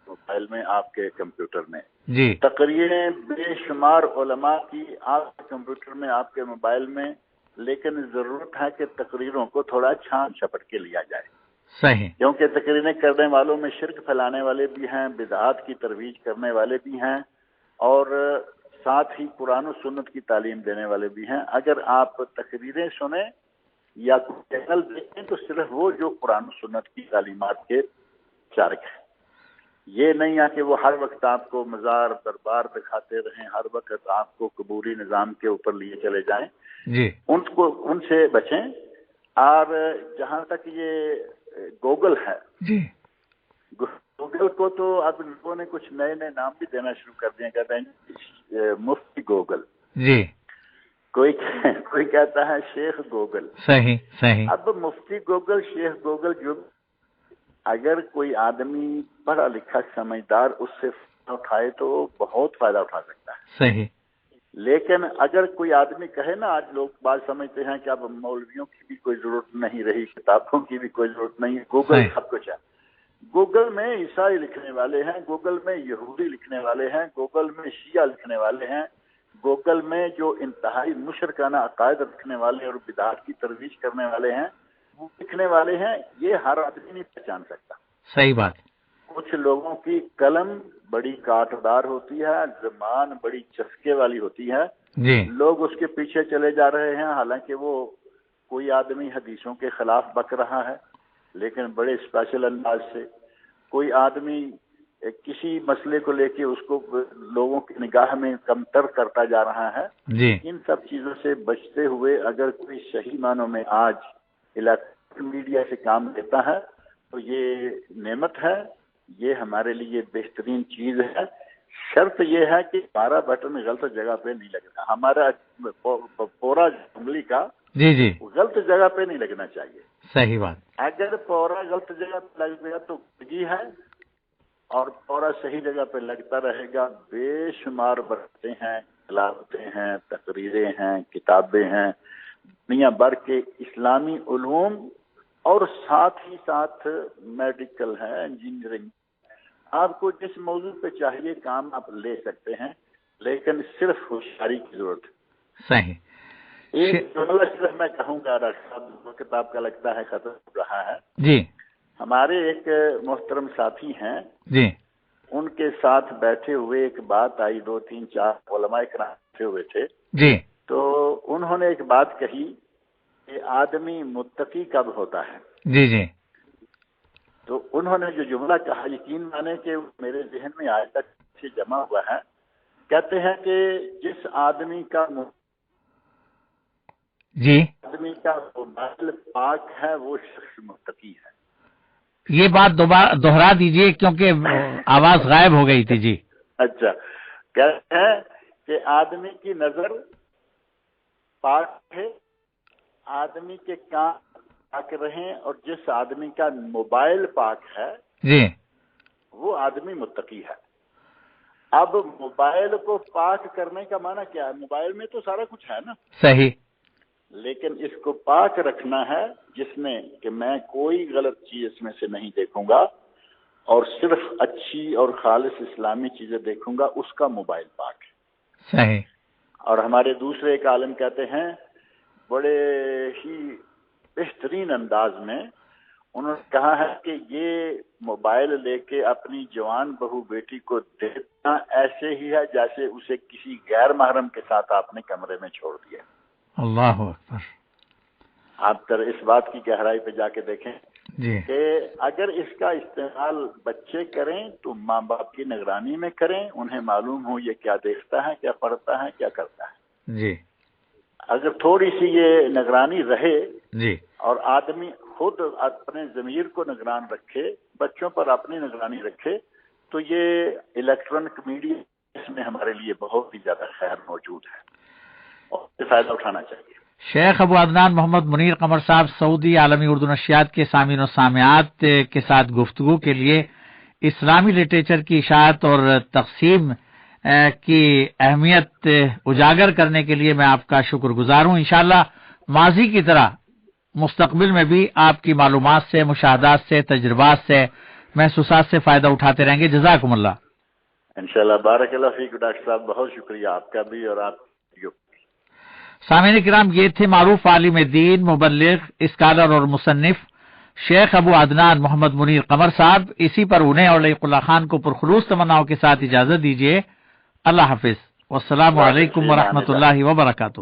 موبائل میں، آپ کے کمپیوٹر میں، جی، تقریریں بے شمار علماء کی آپ کے کمپیوٹر میں، آپ کے موبائل میں. لیکن ضرورت ہے کہ تقریروں کو تھوڑا چھان چھپٹ کے لیا جائے. صحیح. کیونکہ تقریریں کرنے والوں میں شرک پھیلانے والے بھی ہیں، بدعات کی ترویج کرنے والے بھی ہیں، اور ساتھ ہی قرآن و سنت کی تعلیم دینے والے بھی ہیں. اگر آپ تقریریں سنیں یا کوئی چینل دیکھیں تو صرف وہ جو قرآن و سنت کی تعلیمات کے شارک ہیں. یہ نہیں ہے کہ وہ ہر وقت آپ کو مزار دربار دکھاتے رہیں، ہر وقت آپ کو قبوری نظام کے اوپر لیے چلے جائیں. جی. ان سے بچیں. اور جہاں تک یہ گوگل ہے، جی. گوگل کو تو اب لوگوں نے کچھ نئے نئے نام بھی دینا شروع کر دیے. کہتے ہیں مفتی گوگل، جی. کوئی کہتا ہے شیخ گوگل. صحیح صحیح. اب مفتی گوگل، شیخ گوگل، جو اگر کوئی آدمی پڑھا لکھا سمجھدار اس سے فائدہ اٹھائے تو بہت فائدہ اٹھا سکتا ہے. صحیح. لیکن اگر کوئی آدمی کہے نا، آج لوگ بات سمجھتے ہیں کہ اب مولویوں کی بھی کوئی ضرورت نہیں رہی، کتابوں کی بھی کوئی ضرورت نہیں، گوگل سب کچھ ہے. گوگل میں عیسائی لکھنے والے ہیں، گوگل میں یہودی لکھنے والے ہیں، گوگل میں شیعہ لکھنے والے ہیں، گوگل میں جو انتہائی مشرکانہ عقائد رکھنے والے اور بدعات کی ترویج کرنے والے ہیں وہ لکھنے والے ہیں. یہ ہر آدمی نہیں پہچان سکتا. صحیح بات. کچھ لوگوں کی قلم بڑی کاٹدار ہوتی ہے، زبان بڑی چسکے والی ہوتی ہے. جی. لوگ اس کے پیچھے چلے جا رہے ہیں، حالانکہ وہ کوئی آدمی حدیثوں کے خلاف بک رہا ہے لیکن بڑے اسپیشل انداز سے. کوئی آدمی کسی مسئلے کو لے کے اس کو لوگوں کی نگاہ میں کمتر کرتا جا رہا ہے. جی. ان سب چیزوں سے بچتے ہوئے اگر کوئی صحیح معنوں میں آج الیکٹرانک میڈیا سے کام لیتا ہے تو یہ نعمت ہے، یہ ہمارے لیے بہترین چیز ہے. شرط یہ ہے کہ ہمارا بٹن غلط جگہ پہ نہیں لگنا. ہمارا پورا انگلی کا جی جی غلط جگہ پہ نہیں لگنا چاہیے. صحیح بات. اگر پورا غلط جگہ پہ لگ گیا تو گی ہے، اور پورا صحیح جگہ پہ لگتا رہے گا. بے شمار برتیں ہیں، تلاوتیں ہیں، تقریریں ہیں، کتابیں ہیں، دنیا بھر کے اسلامی علوم، اور ساتھ ہی ساتھ میڈیکل ہے، انجینئرنگ. آپ کو جس موضوع پہ چاہیے کام آپ لے سکتے ہیں، لیکن صرف ہوشیاری کی ضرورت ہے. صحیح. ایک جملہ صرف میں کہوں گا ڈاکٹر صاحب، کتاب کا لگتا ہے ختم ہو رہا ہے. جی. ہمارے ایک محترم ساتھی ہیں، جی. ان کے ساتھ بیٹھے ہوئے ایک بات آئی، 2 3 4 علماء کرام بیٹھے ہوئے تھے. جی. تو انہوں نے ایک بات کہی کہ آدمی متقی کب ہوتا ہے. جی. جی. تو انہوں نے جو جملہ کہا، یقین مانے کہ میرے ذہن میں آج تک سے جمع ہوا ہے. کہتے ہیں کہ جس آدمی کا جی موبائل پاک ہے وہ شخص متقی ہے. یہ بات دوبارہ دوہرا دیجئے کیونکہ آواز غائب ہو گئی تھی. جی. اچھا. کہتے ہیں کہ آدمی کی نظر پاک ہے، آدمی کے کان پاک رہیں، اور جس آدمی کا موبائل پاک ہے جی وہ آدمی متقی ہے. اب موبائل کو پاک کرنے کا معنی کیا ہے؟ موبائل میں تو سارا کچھ ہے نا. صحیح. لیکن اس کو پاک رکھنا ہے جس میں کہ میں کوئی غلط چیز اس میں سے نہیں دیکھوں گا اور صرف اچھی اور خالص اسلامی چیزیں دیکھوں گا، اس کا موبائل پاک ہے. صحیح. اور ہمارے دوسرے ایک عالم کہتے ہیں بڑے ہی بہترین انداز میں، انہوں نے کہا ہے کہ یہ موبائل لے کے اپنی جوان بہو بیٹی کو دینا ایسے ہی ہے جیسے اسے کسی غیر محرم کے ساتھ آپ نے کمرے میں چھوڑ دیا. اللہ اکبر. آپ ذرا اس بات کی گہرائی پہ جا کے دیکھیں جی کہ اگر اس کا استعمال بچے کریں تو ماں باپ کی نگرانی میں کریں، انہیں معلوم ہو یہ کیا دیکھتا ہے، کیا پڑھتا ہے، کیا کرتا ہے. جی اگر تھوڑی سی یہ نگرانی رہے جی اور آدمی خود اپنے ضمیر کو نگران رکھے، بچوں پر اپنی نگرانی رکھے، تو یہ الیکٹرانک میڈیا اس میں ہمارے لیے بہت ہی زیادہ خیر موجود ہے اور اس سے فائدہ اٹھانا چاہیے. شیخ ابو عدنان محمد منیر قمر صاحب سعودی عالمی اردو نشریات کے سامعین و سامعات کے ساتھ گفتگو کے لیے اسلامی لٹریچر کی اشاعت اور تقسیم کی اہمیت اجاگر کرنے کے لیے میں آپ کا شکر گزار ہوں. انشاءاللہ ماضی کی طرح مستقبل میں بھی آپ کی معلومات سے، مشاہدات سے، تجربات سے، محسوسات سے فائدہ اٹھاتے رہیں گے. جزاکم اللہ. انشاءاللہ. بارک اللہ فیک ڈاکٹر صاحب، بہت شکریہ آپ کا بھی اور آپ کی. سامعین کرام، یہ تھے معروف عالم دین، مبلغ، اسکالر اور مصنف شیخ ابو عدنان محمد منیر قمر صاحب، اسی پر انہیں اور لئیق اللہ خان کو پرخلوص تمناؤں کے ساتھ اجازت دیجیے۔ اللہ حافظ، والسلام علیکم ورحمۃ اللہ وبرکاتہ۔